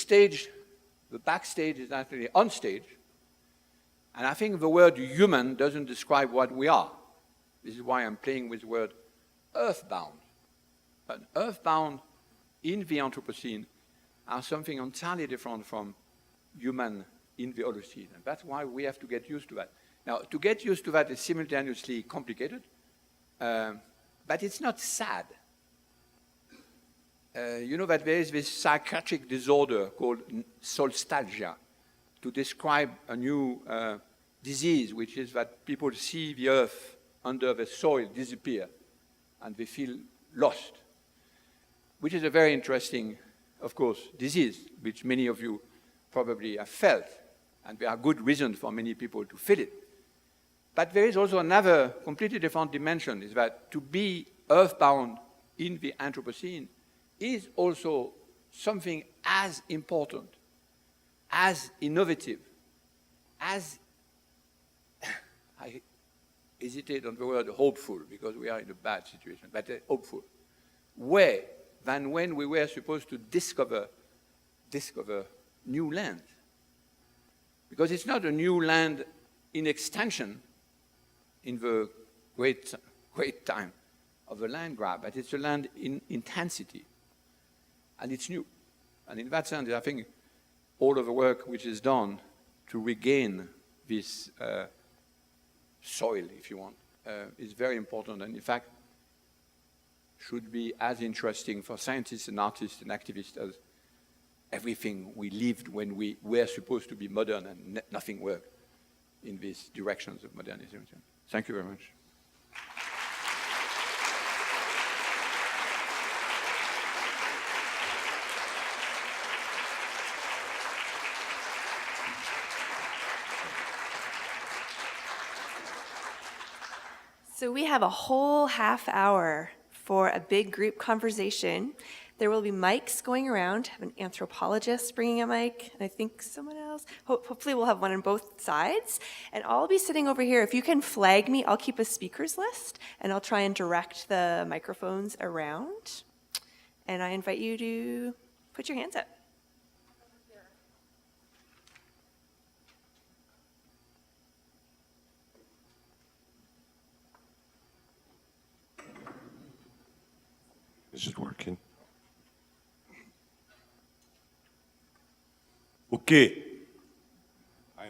backstage is actually on stage. And I think the word human doesn't describe what we are. This is why I'm playing with the word earthbound. But earthbound in the Anthropocene are something entirely different from human in the Holocene. And that's why we have to get used to that. Now, to get used to that is simultaneously complicated, but it's not sad. You know that there is this psychiatric disorder called solstalgia to describe a new disease, which is that people see the earth under the soil disappear and they feel lost, which is a very interesting, of course, disease, which many of you probably have felt, and there are good reasons for many people to feel it. But there is also another completely different dimension, is that to be earthbound in the Anthropocene is also something as important, as innovative, as, I hesitate on the word hopeful because we are in a bad situation, but hopeful, way than when we were supposed to discover new land. Because it's not a new land in extension in the great time of the land grab, but it's a land in intensity. And it's new. And in that sense, I think all of the work which is done to regain this soil, if you want, is very important. And in fact, should be as interesting for scientists and artists and activists as everything we lived when we were supposed to be modern and nothing worked in these directions of modernization. Thank you very much. So we have a whole half hour for a big group conversation. There will be mics going around. I have an anthropologist bringing a mic, and I think someone else. Hopefully we'll have one on both sides. And I'll be sitting over here. If you can flag me, I'll keep a speakers list, and I'll try and direct the microphones around. And I invite you to put your hands up. Is it working? Okay. I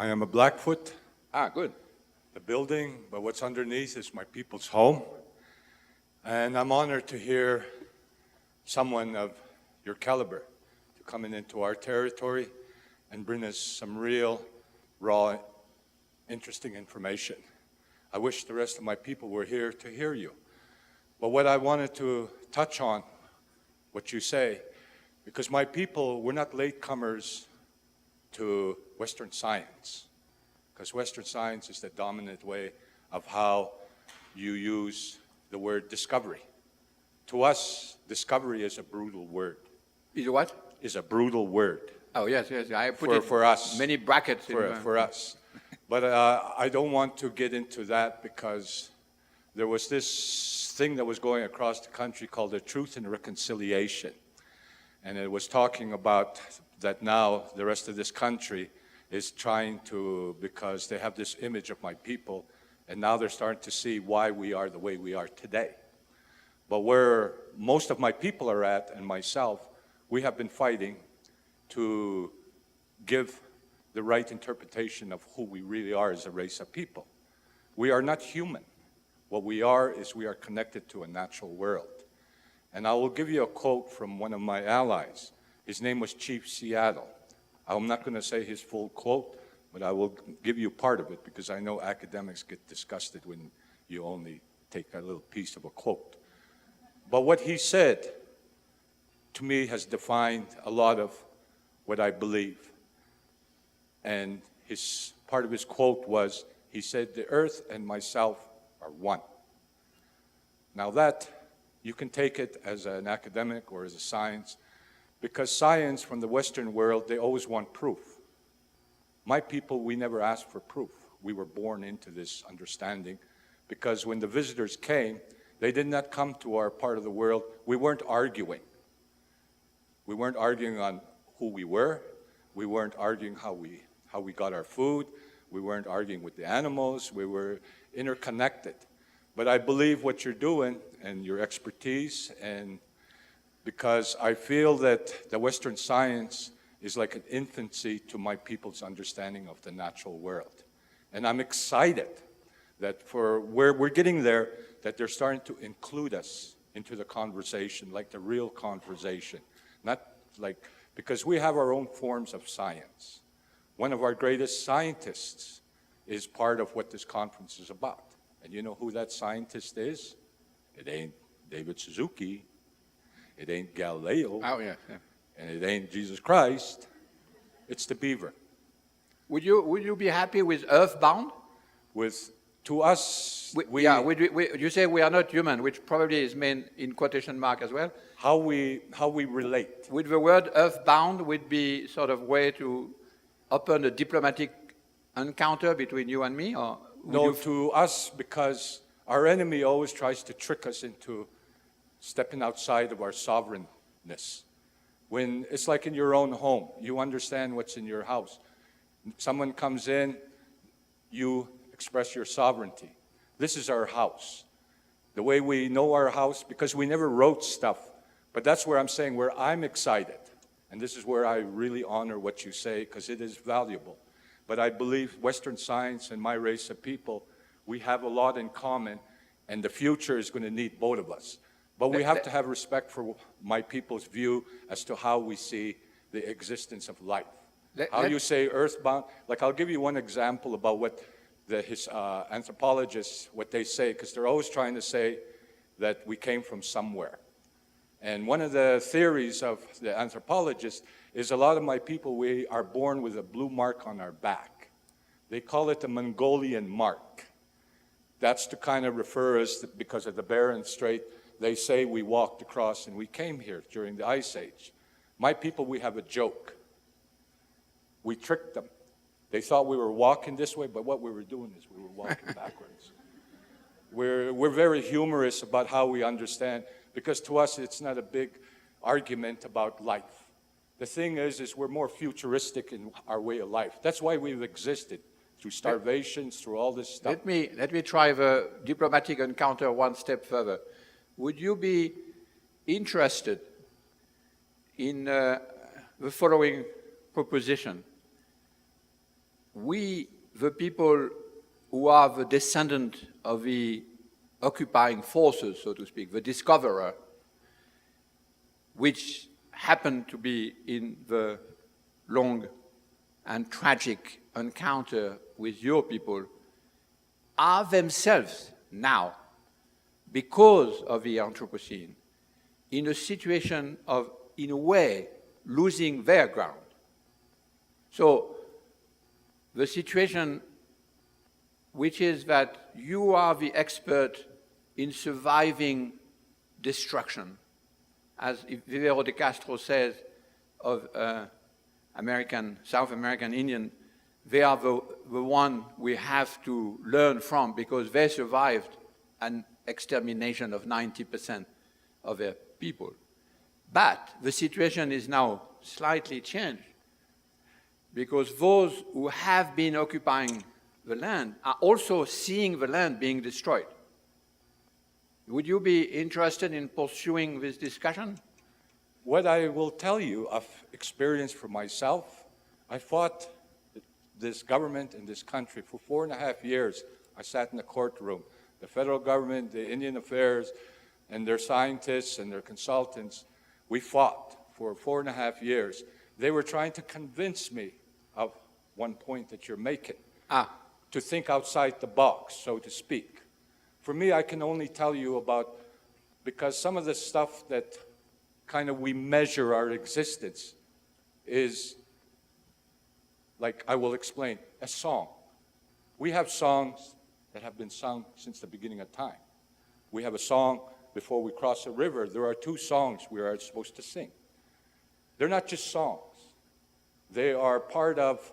am a Blackfoot, Ah, good. the building, but what's underneath is my people's home. And I'm honored to hear someone of your caliber to come into our territory and bring us some real, raw, interesting information. I wish the rest of my people were here to hear you. But what I wanted to touch on, what you say, because my people, we're not latecomers to Western science, because Western science is the dominant way of how you use the word discovery. To us, discovery is a brutal word. Is it what? Is a brutal word. Oh, yes, yes. I put For us. many brackets. For us. But I don't want to get into that because there was this thing that was going across the country called the Truth and Reconciliation. And it was talking about that now the rest of this country is trying to, because they have this image of my people, and now they're starting to see why we are the way we are today. But where most of my people are at, and myself, we have been fighting to give the right interpretation of who we really are as a race of people. We are not human. What we are is we are connected to a natural world. And I will give you a quote from one of my allies. His name was Chief Seattle. I'm not going to say his full quote, but I will give you part of it because I know academics get disgusted when you only take a little piece of a quote. But what he said, to me, has defined a lot of what I believe. And part of his quote was, he said, "The earth and myself are one." Now that, you can take it as an academic or as a science, because science from the Western world, they always want proof. My people, we never asked for proof. We were born into this understanding because when the visitors came, they did not come to our part of the world. We weren't arguing. We weren't arguing on who we were. We weren't arguing how we got our food. We weren't arguing with the animals. We were interconnected. But I believe what you're doing and your expertise, and because I feel that the Western science is like an infancy to my people's understanding of the natural world. And I'm excited that for where we're getting there, that they're starting to include us into the conversation, like the real conversation. Not like, because we have our own forms of science. One of our greatest scientists is part of what this conference is about. And you know who that scientist is? It ain't David Suzuki. It ain't Galileo. Oh, yeah, yeah. And it ain't Jesus Christ. It's the beaver. Would you be happy with Earthbound? To us, you say we are not human, which probably is meant in quotation mark as well. How we relate. Would the word Earthbound would be sort of way to open a diplomatic encounter between you and me, or no, to us, because our enemy always tries to trick us into stepping outside of our sovereignness. When it's like in your own home, you understand what's in your house. Someone comes in, you express your sovereignty. This is our house. The way we know our house, because we never wrote stuff, but that's where I'm saying where I'm excited. And this is where I really honor what you say, because it is valuable. But I believe Western science and my race of people, we have a lot in common, and the future is going to need both of us. But we have to have respect for my people's view as to how we see the existence of life. How you say earthbound, like I'll give you one example about what his anthropologists, what they say, because they're always trying to say that we came from somewhere. And one of the theories of the anthropologists is a lot of my people, we are born with a blue mark on our back. They call it the Mongolian mark. That's to kind of refer us, because of the Bering Strait, they say we walked across and we came here during the Ice Age. My people, we have a joke. We tricked them. They thought we were walking this way, but what we were doing is we were walking backwards. We're very humorous about how we understand, because to us it's not a big argument about life. The thing is we're more futuristic in our way of life. That's why we've existed, through starvations, through all this stuff. Let me try the diplomatic encounter one step further. Would you be interested in the following proposition. We, the people who are the descendant of the occupying forces, so to speak, the discoverer, which happened to be in the long and tragic encounter with your people, are themselves now, because of the Anthropocene, in a situation of, in a way, losing their ground. So the situation which is that you are the expert in surviving destruction, as Vivero de Castro says of South American Indian, they are the one we have to learn from because they survived an extermination of 90% of their people. But the situation is now slightly changed because those who have been occupying the land are also seeing the land being destroyed. Would you be interested in pursuing this discussion? What I will tell you, I've experienced for myself, I fought this government in this country for 4.5 years. I sat in the courtroom. The federal government, the Indian Affairs, and their scientists and their consultants, we fought for 4.5 years. They were trying to convince me of one point that you're making, to think outside the box, so to speak. For me, I can only tell you about, because some of the stuff that kind of we measure our existence is, like I will explain, a song. We have songs that have been sung since the beginning of time. We have a song before we cross a river. There are 2 songs we are supposed to sing. They're not just songs. They are part of,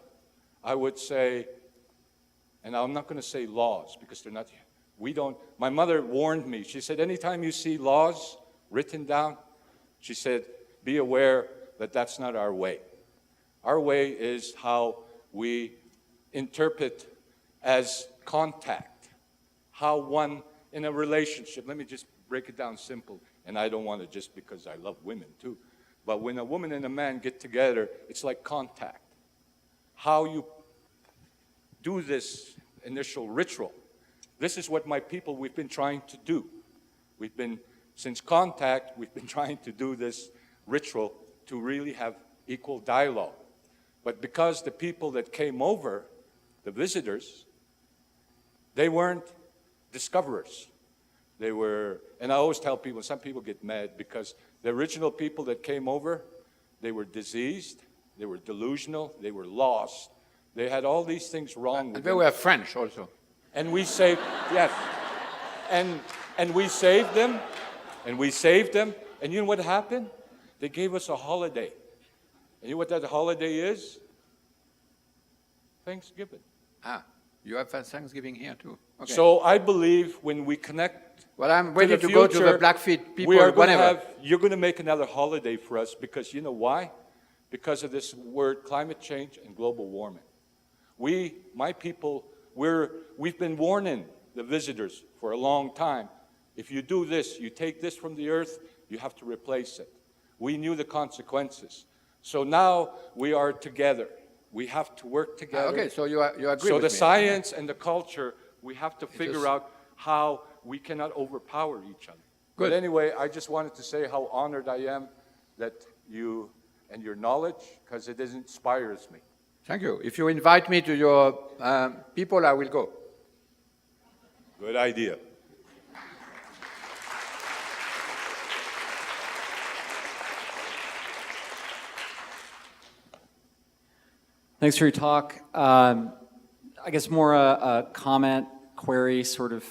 I would say, and I'm not going to say laws because they're not, my mother warned me. She said, anytime you see laws written down, she said, be aware that that's not our way. Our way is how we interpret as contact, how one in a relationship, let me just break it down simple, and I don't want to just because I love women too, but when a woman and a man get together, it's like contact. How you do this initial ritual. This is what my people, we've been trying to do. Since contact, we've been trying to do this ritual to really have equal dialogue. But because the people that came over, the visitors, they weren't discoverers. They were, and I always tell people, some people get mad because the original people that came over, they were diseased, they were delusional, they were lost. They had all these things wrong with them. They were French also. And we saved, yes. And we saved them, and you know what happened? They gave us a holiday. And you know what that holiday is? Thanksgiving. You have Thanksgiving here too. Okay. So I believe when we connect, well, I'm ready to go to the Blackfeet people. You're going to make another holiday for us because you know why? Because of this word climate change and global warming. My people, we've been warning the visitors for a long time. If you do this, you take this from the earth, you have to replace it. We knew the consequences. So now we are together. We have to work together. Okay, so you agree with me. So the science and the culture, we have to figure out how we cannot overpower each other. Good. But anyway, I just wanted to say how honored I am that you and your knowledge, because it inspires me. Thank you. If you invite me to your people, I will go. Good idea. Thanks for your talk. I guess more a comment, query sort of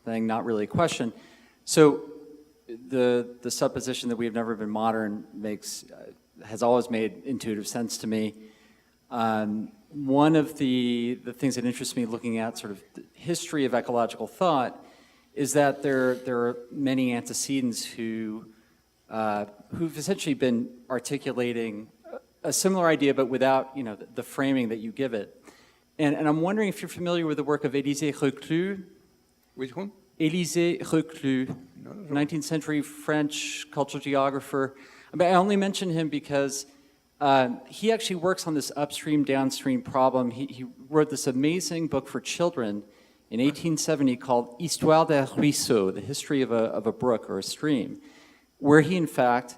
thing, not really a question. So the supposition that we have never been modern has always made intuitive sense to me. One of the things that interests me looking at sort of the history of ecological thought is that there are many antecedents who've essentially been articulating a similar idea, but without the framing that you give it. And I'm wondering if you're familiar with the work of Élisée Reclus. With whom? Élisée Reclus, 19th century French cultural geographer. But I only mention him because he actually works on this upstream, downstream problem. He wrote this amazing book for children in 1870 called Histoire d'un ruisseau, the history of a brook or a stream, where he in fact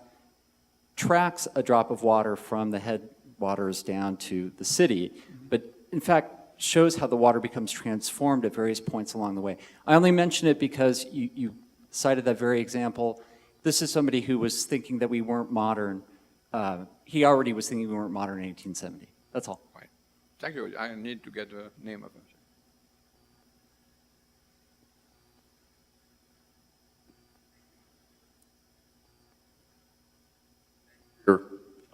tracks a drop of water from the headwaters down to the city, but in fact shows how the water becomes transformed at various points along the way. I only mention it because you cited that very example. This is somebody who was thinking that we weren't modern. He already was thinking we weren't modern in 1870. That's all. Right. Thank you. I need to get the name of him.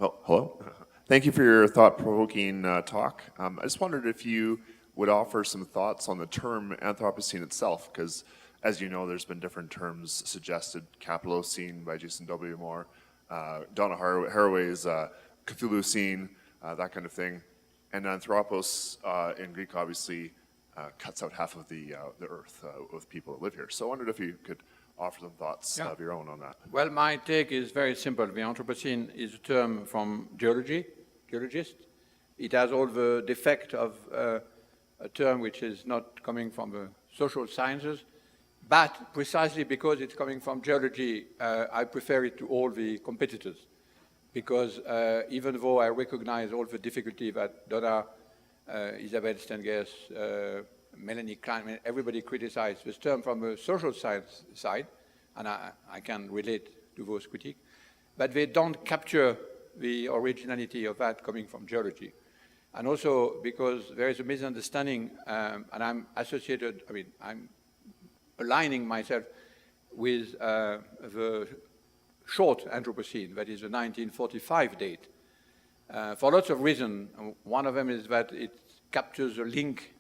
Hello. Thank you for your thought-provoking talk. I just wondered if you would offer some thoughts on the term Anthropocene itself, because as you know, there's been different terms suggested: Capitalocene by Jason W. Moore, Donna Haraway's Cthulhucene, that kind of thing. And Anthropos in Greek obviously cuts out half of the earth with people that live here. So I wondered if you could offer some thoughts of your own on that. Well, my take is very simple. The Anthropocene is a term from geologist. It has all the defect of a term which is not coming from the social sciences, but precisely because it's coming from geology, I prefer it to all the competitors. Because even though I recognize all the difficulty that Donna, Isabel Stengers, Melanie Klein, everybody criticized this term from a social science side, and I can relate to those critiques, but they don't capture the originality of that coming from geology. And also because there is a misunderstanding, and I'm aligning myself with the short Anthropocene, that is the 1945 date, for lots of reasons. One of them is that it captures a link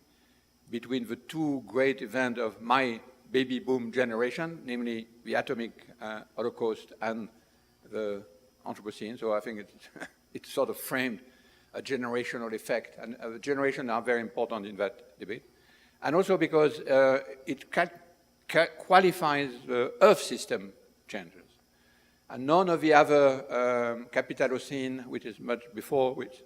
between the two great events of my baby boom generation, namely the atomic holocaust and the Anthropocene. So I think it sort of framed a generational effect, and generations are very important in that debate. And also because it qualifies the Earth system changes. And none of the other Capitalocene, which is much before, which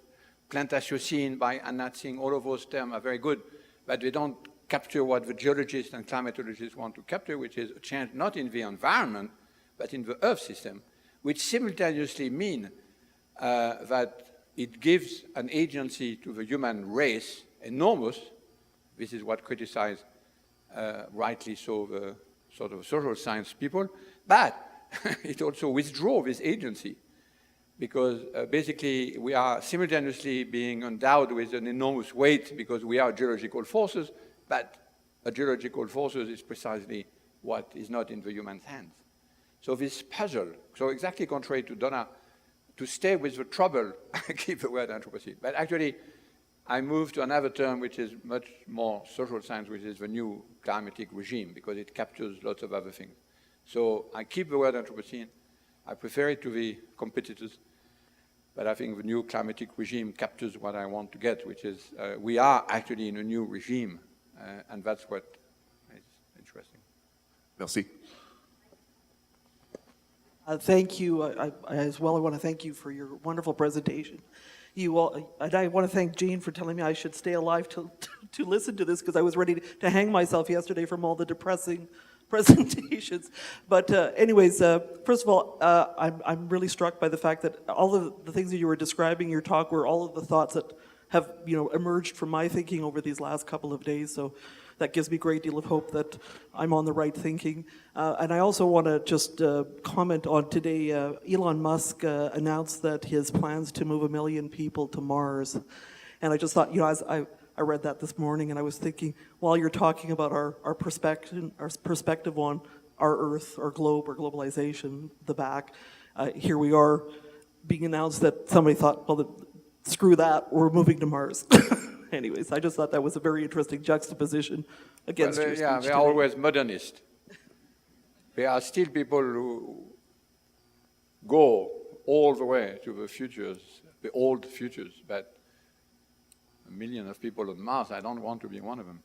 Plantatiocene by Anna Tsing, all of those terms are very good, but they don't capture what the geologists and climatologists want to capture, which is a change not in the environment, but in the Earth system, which simultaneously mean that it gives an agency to the human race enormous. This is what criticized, rightly so, the sort of social science people, but it also withdraws this agency, because basically we are simultaneously being endowed with an enormous weight because we are geological forces, but a geological forces is precisely what is not in the human's hands. So this puzzle, so exactly contrary to Donna, to stay with the trouble, I keep the word Anthropocene. But actually, I move to another term which is much more social science, which is the new climatic regime, because it captures lots of other things. So I keep the word Anthropocene. I prefer it to the competitors, but I think the new climatic regime captures what I want to get, which is we are actually in a new regime, and that's what is interesting. Merci. Thank you. I as well, I want to thank you for your wonderful presentation. And I want to thank Jane for telling me I should stay alive to listen to this, because I was ready to hang myself yesterday from all the depressing presentations. But anyways, first of all, I'm really struck by the fact that all of the things that you were describing in your talk were all of the thoughts that have emerged from my thinking over these last couple of days. So that gives me a great deal of hope that I'm on the right thinking. And I also want to just comment on today, Elon Musk announced that his plans to move 1 million people to Mars. And I just thought, as I read that this morning, and I was thinking, while you're talking about our perspective on our Earth, our globe, our globalization, the back, here we are being announced that somebody thought, well, screw that, we're moving to Mars. Anyways, I just thought that was a very interesting juxtaposition against your speech Yeah, they are today. always modernist. There are still people who go all the way to the futures, the old futures, but 1 million of people on Mars, I don't want to be one of them.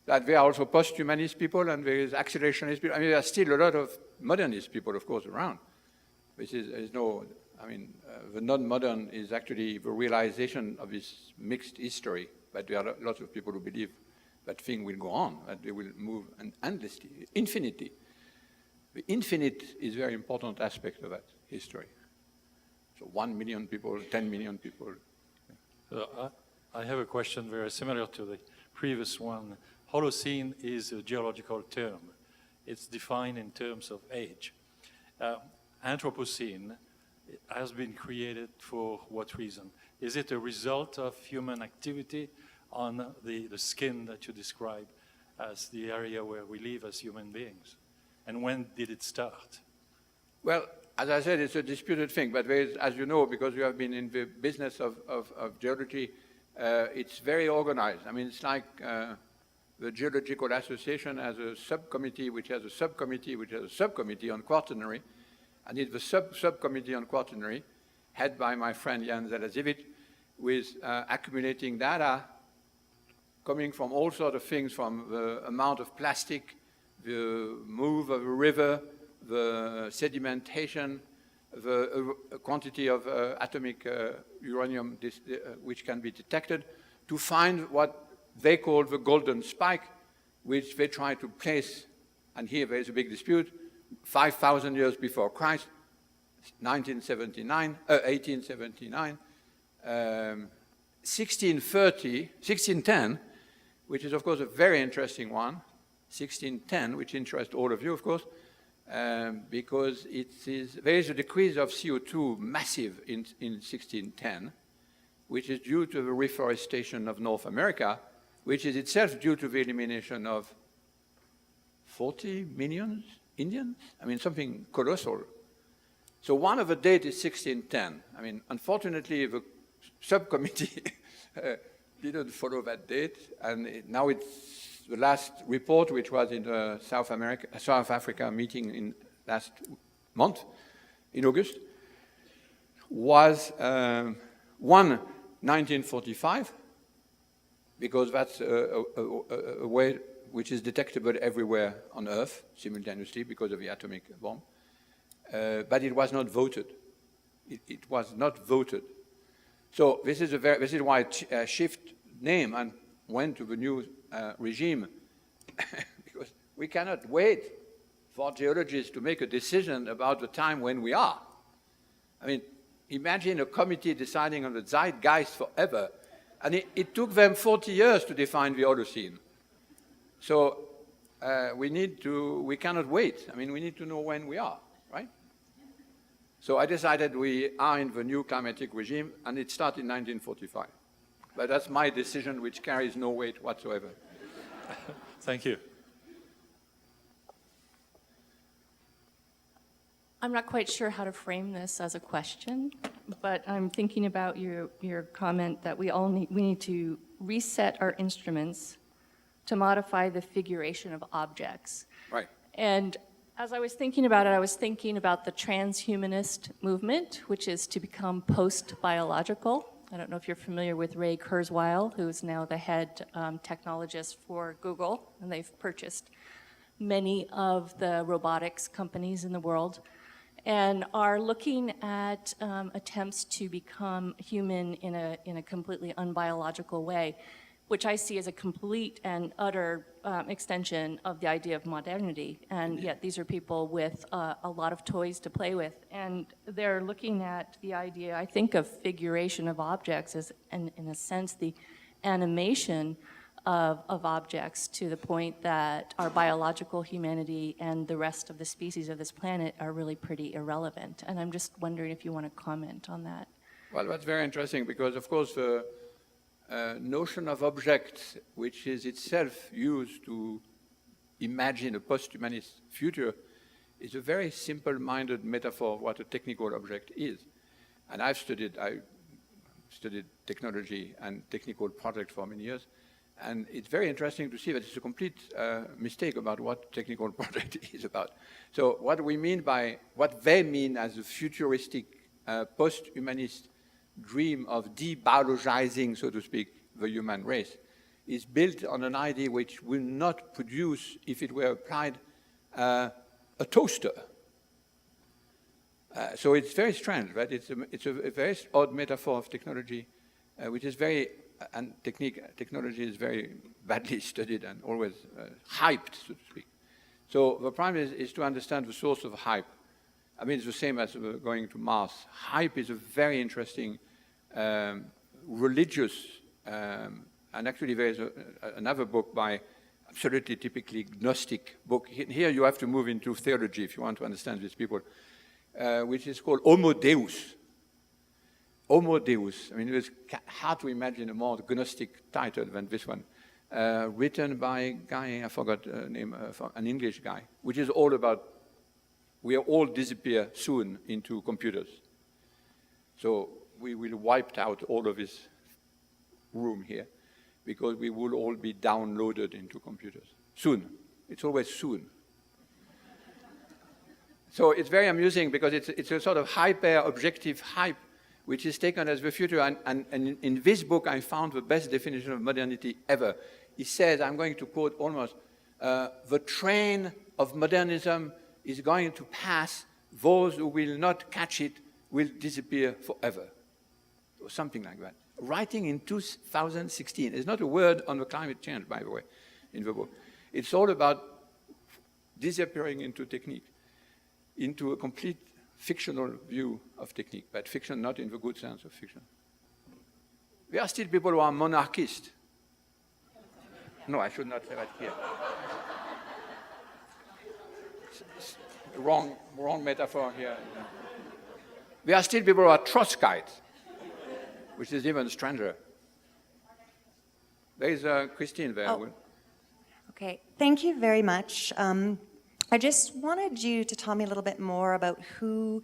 that there are also post-humanist people and there is accelerationist people. I mean, there are still a lot of modernist people, of course, around. There's no, I mean, the non-modern is actually the realization of this mixed history, but there are lots of people who believe that thing will go on, that they will move endlessly, infinity. The infinite is a very important aspect of that history. So 1 million people, 10 million people. I have a question very similar to the previous one. Holocene is a geological term. It's defined in terms of age. Anthropocene has been created for what reason? Is it a result of human activity on the skin that you describe as the area where we live as human beings? And when did it start? Well, as I said, it's a disputed thing, but there is, as you know, because you have been in the business of geology, it's very organized. I mean, it's like the Geological Association has a subcommittee, which has a subcommittee, which has a subcommittee on quaternary, and it's the subcommittee on quaternary, headed by my friend Jan Zalasiewicz, with accumulating data coming from all sorts of things, from the amount of plastic, the move of a river, the sedimentation, the quantity of atomic uranium which can be detected, to find what they call the golden spike, which they try to place, and here there is a big dispute, 5,000 years before Christ, 1879, 1610, which is of course a very interesting one, 1610, which interests all of you, of course, because there is a decrease of CO2 massive in 1610, which is due to the reforestation of North America, which is itself due to the elimination of 40 million Indians. I mean, something colossal. So one of the dates is 1610. I mean, unfortunately, the subcommittee didn't follow that date, and now it's the last report, which was in the South Africa meeting in last month, in August, was 1945, because that's a way which is detectable everywhere on Earth simultaneously because of the atomic bomb. But it was not voted. It was not voted. So this is why I shift name and went to the new regime, because we cannot wait for geologists to make a decision about the time when we are. I mean, imagine a committee deciding on the zeitgeist forever, and it took them 40 years to define the Holocene. So we cannot wait. I mean, we need to know when we are, right? So I decided we are in the new climatic regime, and it started in 1945. But that's my decision, which carries no weight whatsoever. Thank you. I'm not quite sure how to frame this as a question, but I'm thinking about your comment that we need to reset our instruments to modify the figuration of objects. Right. And as I was thinking about it, I was thinking about the transhumanist movement, which is to become post-biological. I don't know if you're familiar with Ray Kurzweil, who's now the head technologist for Google, and they've purchased many of the robotics companies in the world, and are looking at attempts to become human in a completely unbiological way, which I see as a complete and utter extension of the idea of modernity. And yet these are people with a lot of toys to play with. And they're looking at the idea, I think, of figuration of objects as, in a sense, the animation of objects, to the point that our biological humanity and the rest of the species of this planet are really pretty irrelevant. And I'm just wondering if you want to comment on that. Well, that's very interesting, because, of course, the notion of object, which is itself used to imagine a post-humanist future, is a very simple-minded metaphor of what a technical object is. And I studied technology and technical projects for many years, and it's very interesting to see that it's a complete mistake about what technical project is about. So what they mean as a futuristic post-humanist dream of debiologizing, so to speak, the human race, is built on an idea which will not produce, if it were applied, a toaster. So it's very strange, right? It's a very odd metaphor of technology, which is very, and technology is very badly studied and always hyped, so to speak. So the problem is to understand the source of hype. I mean, it's the same as going to Mars. Hype is a very interesting religious, and actually there is another book by absolutely typically Gnostic book. Here you have to move into theology if you want to understand these people, which is called Homo Deus. Homo Deus. I mean, it's hard to imagine a more Gnostic title than this one. Written by a guy, I forgot the name, an English guy, which is all about we all disappear soon into computers. So we will wipe out all of this room here because we will all be downloaded into computers. Soon. It's always soon. So it's very amusing because it's a sort of hyper-objective hype which is taken as the future. And in this book, I found the best definition of modernity ever. He says, I'm going to quote almost, the train of modernism is going to pass. Those who will not catch it will disappear forever. Or something like that. Writing in 2016. There's not a word on the climate change, by the way, in the book. It's all about disappearing into technique, into a complete fictional view of technique, but fiction not in the good sense of fiction. There are still people who are monarchists. No, I should not say that here. Wrong metaphor here. There are still people who are Trotskyites, which is even stranger. There is Christine there. Oh. Okay, thank you very much. I just wanted you to tell me a little bit more about who,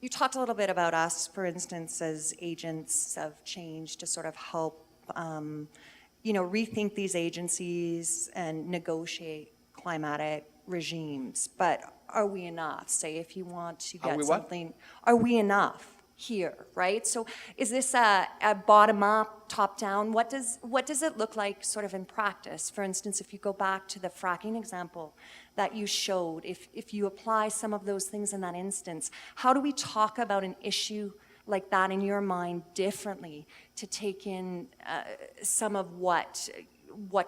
you talked a little bit about us, for instance, as agents of change to sort of help, rethink these agencies and negotiate climatic regimes. But are we enough? Say if you want to get something, are we enough here, right? So is this a bottom-up, top-down? What does it look like sort of in practice? For instance, if you go back to the fracking example that you showed, if you apply some of those things in that instance, how do we talk about an issue like that in your mind differently to take in some of what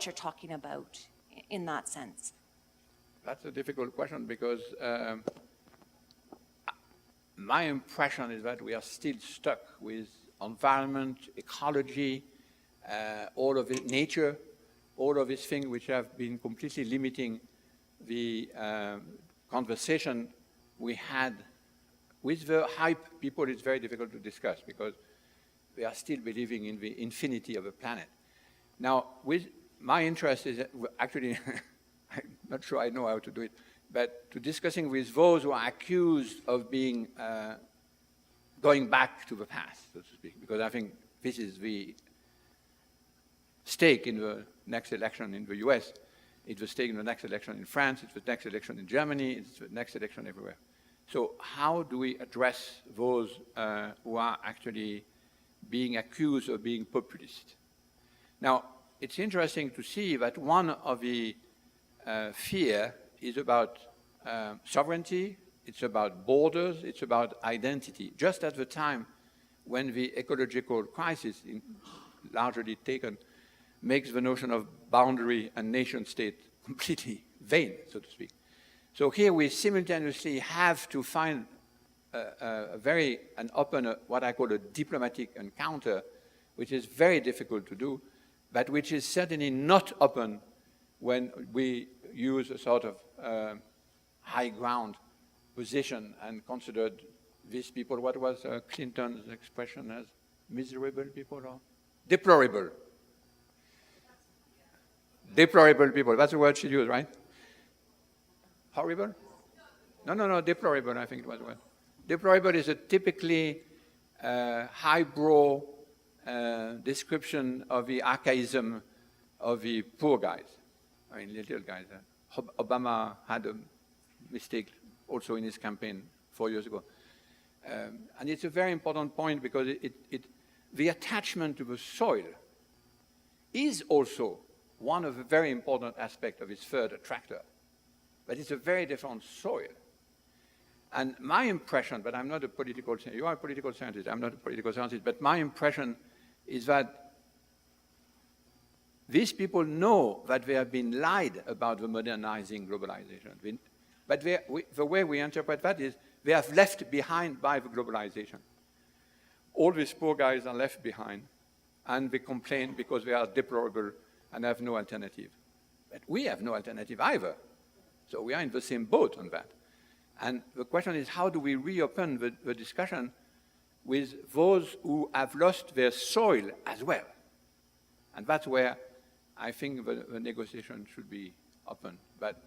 you're talking about in that sense? That's a difficult question because my impression is that we are still stuck with environment, ecology, all of it, nature, all of these things which have been completely limiting the conversation we had. With the hype people, it's very difficult to discuss because they are still believing in the infinity of the planet. Now, with my interest is actually, I'm not sure I know how to do it, but to discussing with those who are accused of being going back to the past, so to speak, because I think this is the stake in the next election in the US. It's the stake in the next election in France. It's the next election in Germany. It's the next election everywhere. So how do we address those who are actually being accused of being populist? Now, it's interesting to see that one of the fear is about sovereignty, it's about borders, it's about identity. Just at the time when the ecological crisis, largely taken, makes the notion of boundary and nation state completely vain, so to speak. So here we simultaneously have to find an open, what I call a diplomatic encounter, which is very difficult to do, but which is certainly not open when we use a sort of high ground position and considered these people, what was Clinton's expression as miserable people or deplorable? Deplorable people, that's the word she used, right? Horrible? No, deplorable, I think it was the word. Deplorable is a typically highbrow description of the archaism of the poor guys. I mean, little guys. Obama had a mistake also in his campaign 4 years ago. And it's a very important point because the attachment to the soil is also one of the very important aspects of its third attractor. But it's a very different soil. And my impression, but I'm not a political scientist, you are a political scientist, I'm not a political scientist, but my impression is that these people know that they have been lied about the modernizing globalization. But the way we interpret that is they have left behind by the globalization. All these poor guys are left behind, and they complain because they are deplorable and have no alternative. But we have no alternative either. So we are in the same boat on that. And the question is, how do we reopen the discussion with those who have lost their soil as well? And that's where I think the negotiation should be open. But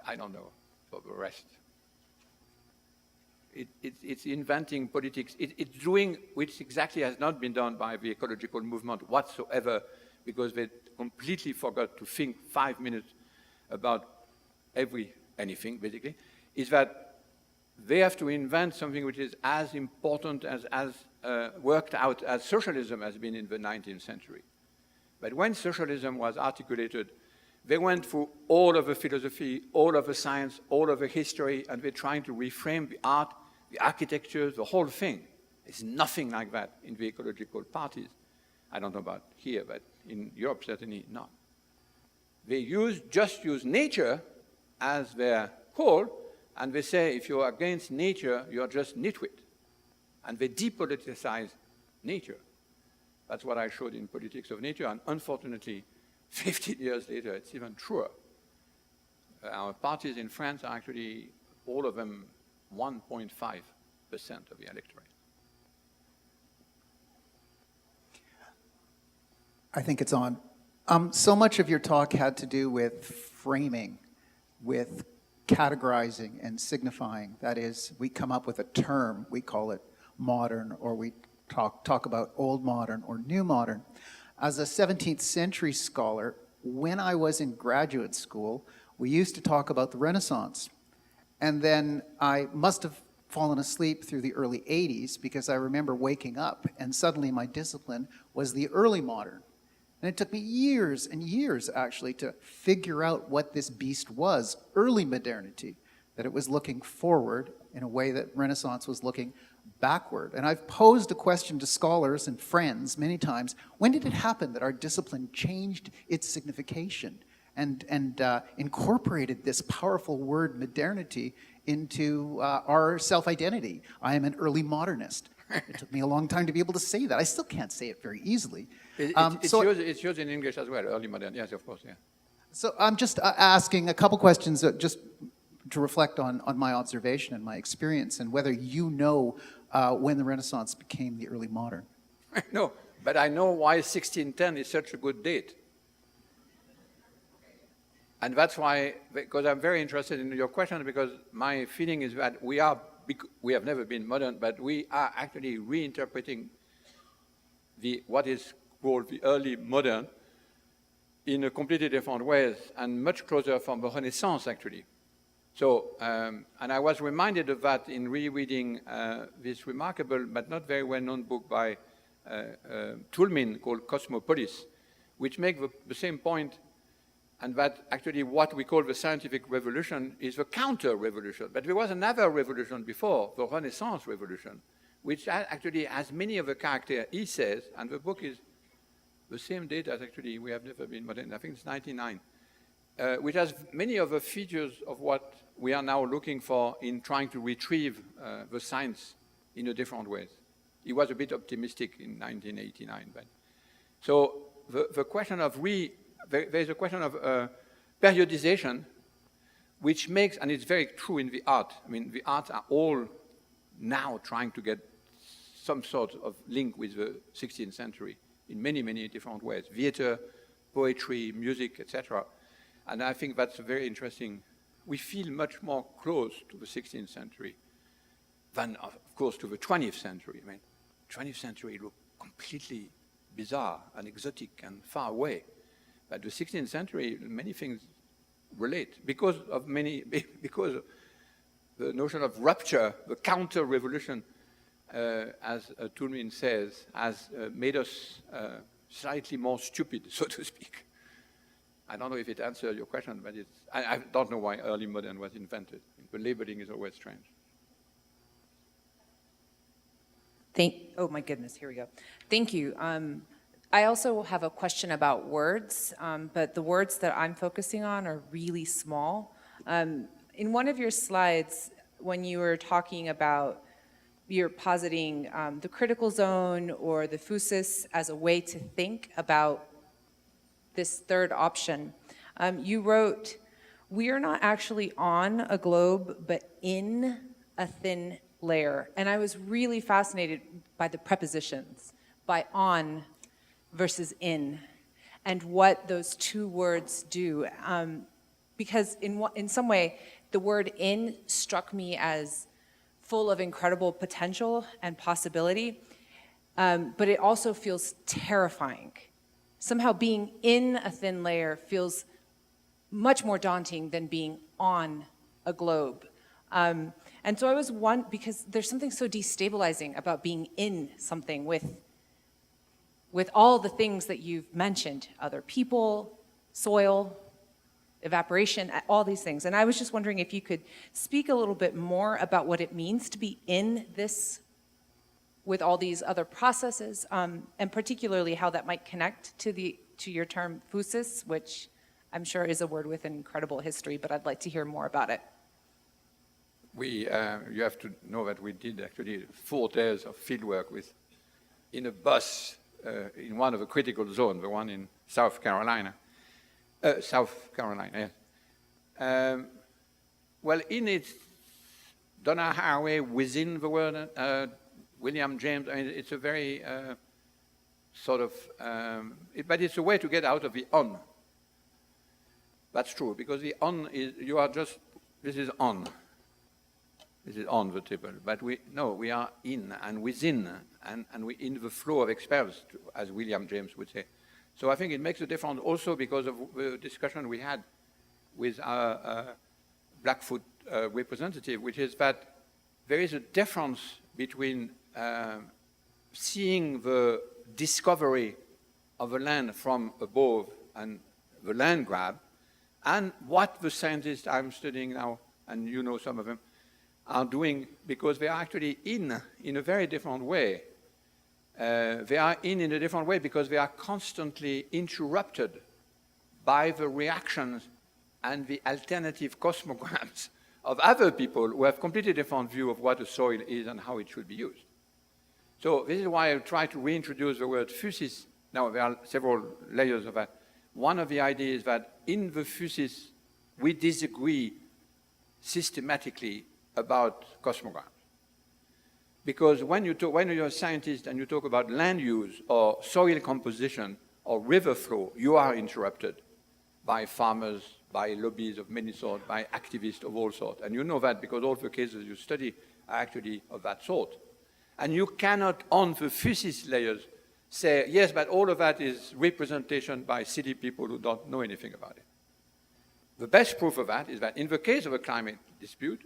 I don't know for the rest. It's inventing politics. It's doing which exactly has not been done by the ecological movement whatsoever, because they completely forgot to think 5 minutes about anything, basically, is that they have to invent something which is as important as worked out as socialism has been in the 19th century. But when socialism was articulated, they went through all of the philosophy, all of the science, all of the history, and they're trying to reframe the art, the architecture, the whole thing. There's nothing like that in the ecological parties. I don't know about here, but in Europe, certainly not. They just use nature as their call, and they say, if you're against nature, you're just nitwit. And they depoliticize nature. That's what I showed in Politics of Nature, and unfortunately, 15 years later, it's even truer. Our parties in France are actually, all of them, 1.5% of the electorate. I think it's on. So much of your talk had to do with framing, with categorizing and signifying. That is, we come up with a term, we call it modern, or we talk about old modern or new modern. As a 17th century scholar, when I was in graduate school, we used to talk about the Renaissance. And then I must have fallen asleep through the early 80s because I remember waking up and suddenly my discipline was the early modern. And it took me years and years, actually, to figure out what this beast was, early modernity, that it was looking forward in a way that Renaissance was looking backward. And I've posed a question to scholars and friends many times, when did it happen that our discipline changed its signification and incorporated this powerful word modernity into our self-identity? I am an early modernist. It took me a long time to be able to say that. I still can't say it very easily. It's used in English as well, early modern, yes, of course, yeah. So I'm just asking a couple questions just to reflect on my observation and my experience and whether you know when the Renaissance became the early modern. No, but I know why 1610 is such a good date. And that's why, because I'm very interested in your question, because my feeling is that we have never been modern, but we are actually reinterpreting what is called the early modern in a completely different ways and much closer from the Renaissance, actually. So, and I was reminded of that in rereading this remarkable but not very well-known book by Toulmin called Cosmopolis, which makes the same point, and that actually what we call the scientific revolution is the counter-revolution. But there was another revolution before, the Renaissance revolution, which actually has many of the characters he says, and the book is the same date as actually we have never been modern, I think it's 99, which has many of the features of what we are now looking for in trying to retrieve the science in a different ways. He was a bit optimistic in 1989. But so the question of there's a question of periodization, which makes, and it's very true in the art. I mean, the arts are all now trying to get some sort of link with the 16th century in many, many different ways. Theater, poetry, music, etc. And I think that's very interesting. We feel much more close to the 16th century than, of course, to the 20th century. I mean, 20th century looked completely bizarre and exotic and far away. But the 16th century, many things relate because of the notion of rupture, the counter-revolution, as Toulmin says, has made us slightly more stupid, so to speak. I don't know if it answers your question, but I don't know why early modern was invented. The labeling is always strange. Oh my goodness, here we go. Thank you. I also have a question about words, but the words that I'm focusing on are really small. In one of your slides, when you were talking about, you're positing the critical zone or the physis as a way to think about this third option. You wrote, we are not actually on a globe, but in a thin layer. And I was really fascinated by the prepositions, by on versus in, and what those two words do. Because in some way, the word in struck me as full of incredible potential and possibility, but it also feels terrifying. Somehow being in a thin layer feels much more daunting than being on a globe. And so I was because there's something so destabilizing about being in something with all the things that you've mentioned, other people, soil, evaporation, all these things. And I was just wondering if you could speak a little bit more about what it means to be in this with all these other processes, and particularly how that might connect to your term physis, which I'm sure is a word with an incredible history, but I'd like to hear more about it. You have to know that we did actually 4 days of fieldwork in a bus in one of the critical zones, the one in South Carolina. Yes. Well, in it, Donna Haraway within the word, William James, I mean, it's a very but it's a way to get out of the on. That's true, because the on is, this is on. This is on the table, but we are in and within, and we in the flow of experience, as William James would say. So I think it makes a difference also because of the discussion we had with our Blackfoot representative, which is that there is a difference between seeing the discovery of a land from above and the land grab, and what the scientists I'm studying now, and you know some of them, are doing, because they are actually in a very different way. They are in a different way because they are constantly interrupted by the reactions and the alternative cosmograms of other people who have completely different view of what a soil is and how it should be used. So this is why I try to reintroduce the word physis. Now, there are several layers of that. One of the ideas is that in the physis, we disagree systematically about cosmograms. Because when you're a scientist and you talk about land use or soil composition or river flow, you are interrupted by farmers, by lobbies of many sorts, by activists of all sorts. And you know that because all the cases you study are actually of that sort. And you cannot, on the physis layers, say, yes, but all of that is representation by city people who don't know anything about it. The best proof of that is that in the case of a climate dispute,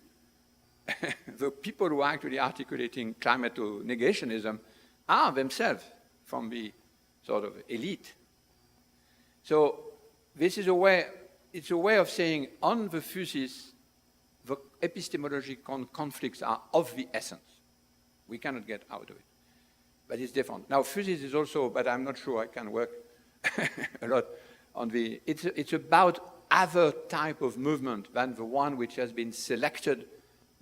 the people who are actually articulating climato-negationism are themselves from the sort of elite. So this is it's a way of saying on the physis, the epistemological conflicts are of the essence. We cannot get out of it. But it's different. Now, physis is also, but I'm not sure I can work a lot on it's about other type of movement than the one which has been selected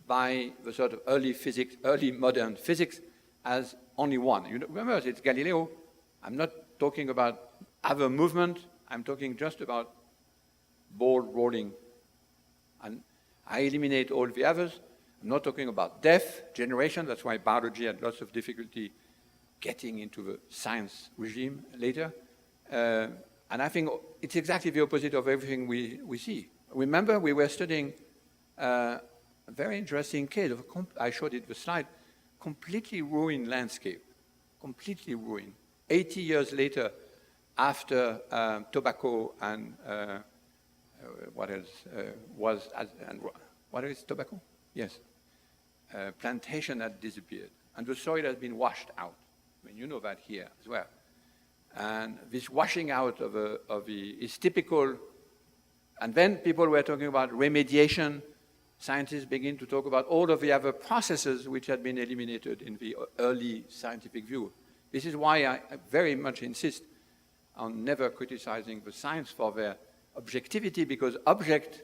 by the sort of early modern physics as only one. You remember, it's Galileo. I'm not talking about other movement. I'm talking just about ball rolling. And I eliminate all the others. I'm not talking about death, generation. That's why biology had lots of difficulty getting into the science regime later. And I think it's exactly the opposite of everything we see. Remember, we were studying a very interesting case of, I showed it the slide, completely ruined landscape, completely ruined. 80 years later, after tobacco and what else what is tobacco? Yes. Plantation had disappeared, and the soil has been washed out. I mean, you know that here as well. And this washing out of is typical. And then people were talking about remediation. Scientists begin to talk about all of the other processes which had been eliminated in the early scientific view. This is why I very much insist on never criticizing the science for their objectivity, because object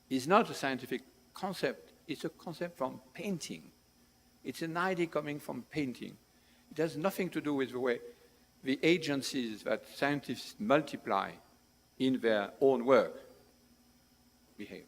is not a scientific concept, it's a concept from painting. It's an idea coming from painting. It has nothing to do with the way the agencies that scientists multiply in their own work behave.